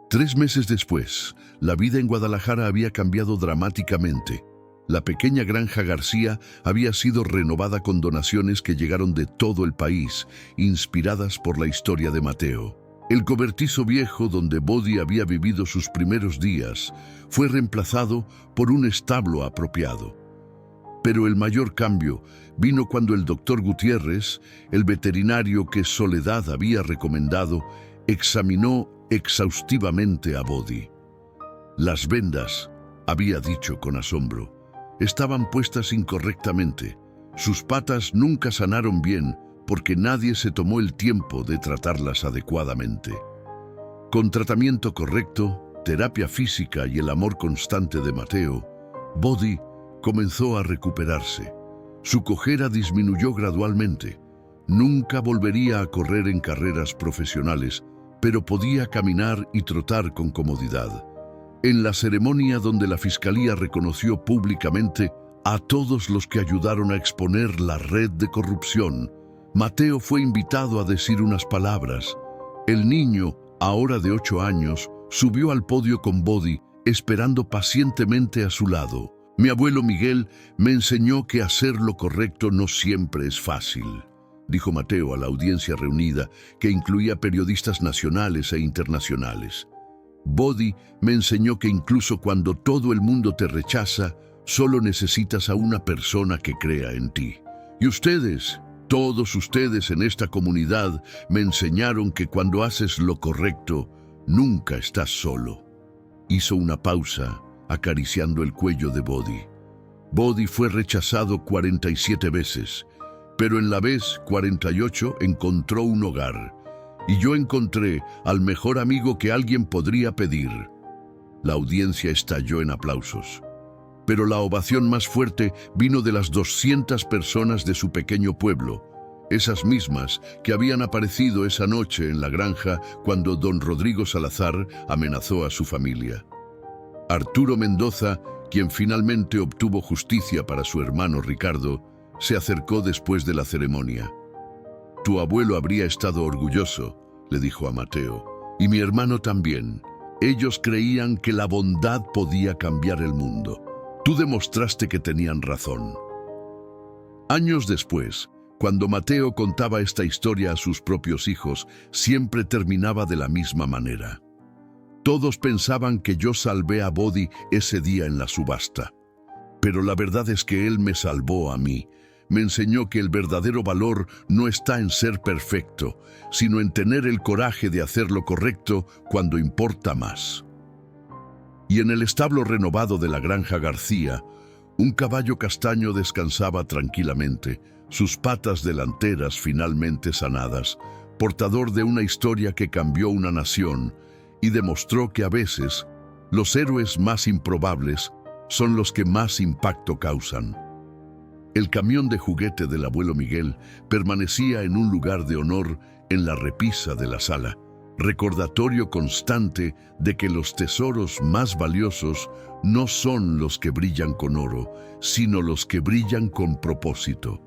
3 meses después, la vida en Guadalajara había cambiado dramáticamente. La pequeña granja García había sido renovada con donaciones que llegaron de todo el país, inspiradas por la historia de Mateo. El cobertizo viejo donde Body había vivido sus primeros días fue reemplazado por un establo apropiado. Pero el mayor cambio vino cuando el doctor Gutiérrez, el veterinario que Soledad había recomendado, examinó exhaustivamente a Body. Las vendas, había dicho con asombro, estaban puestas incorrectamente. Sus patas nunca sanaron bien porque nadie se tomó el tiempo de tratarlas adecuadamente. Con tratamiento correcto, terapia física y el amor constante de Mateo, Body comenzó a recuperarse. Su cojera disminuyó gradualmente. Nunca volvería a correr en carreras profesionales, pero podía caminar y trotar con comodidad. En la ceremonia donde la Fiscalía reconoció públicamente a todos los que ayudaron a exponer la red de corrupción, Mateo fue invitado a decir unas palabras. El niño, ahora de 8 años, subió al podio con Body, esperando pacientemente a su lado. «Mi abuelo Miguel me enseñó que hacer lo correcto no siempre es fácil», dijo Mateo a la audiencia reunida, que incluía periodistas nacionales e internacionales. «Body me enseñó que incluso cuando todo el mundo te rechaza, solo necesitas a una persona que crea en ti. Y ustedes, todos ustedes en esta comunidad, me enseñaron que cuando haces lo correcto, nunca estás solo». Hizo una pausa, acariciando el cuello de Body. Body fue rechazado 47 veces, pero en la vez 48 encontró un hogar. Y yo encontré al mejor amigo que alguien podría pedir. La audiencia estalló en aplausos. Pero la ovación más fuerte vino de las 200 personas de su pequeño pueblo, esas mismas que habían aparecido esa noche en la granja cuando don Rodrigo Salazar amenazó a su familia. Arturo Mendoza, quien finalmente obtuvo justicia para su hermano Ricardo, se acercó después de la ceremonia. «Tu abuelo habría estado orgulloso», le dijo a Mateo, «y mi hermano también. Ellos creían que la bondad podía cambiar el mundo. Tú demostraste que tenían razón». Años después, cuando Mateo contaba esta historia a sus propios hijos, siempre terminaba de la misma manera. «Todos pensaban que yo salvé a Body ese día en la subasta. Pero la verdad es que él me salvó a mí. Me enseñó que el verdadero valor no está en ser perfecto, sino en tener el coraje de hacer lo correcto cuando importa más». Y en el establo renovado de la granja García, Un caballo castaño descansaba tranquilamente, sus patas delanteras finalmente sanadas, portador de una historia que cambió una nación y demostró que a veces los héroes más improbables son los que más impacto causan. El camión de juguete del abuelo Miguel permanecía en un lugar de honor en la repisa de la sala, recordatorio constante de que los tesoros más valiosos no son los que brillan con oro, sino los que brillan con propósito.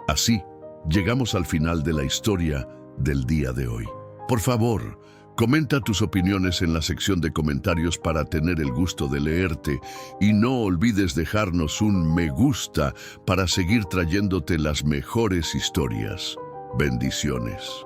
Así, llegamos al final de la historia del día de hoy. Por favor, comenta tus opiniones en la sección de comentarios para tener el gusto de leerte y no olvides dejarnos un me gusta para seguir trayéndote las mejores historias. Bendiciones.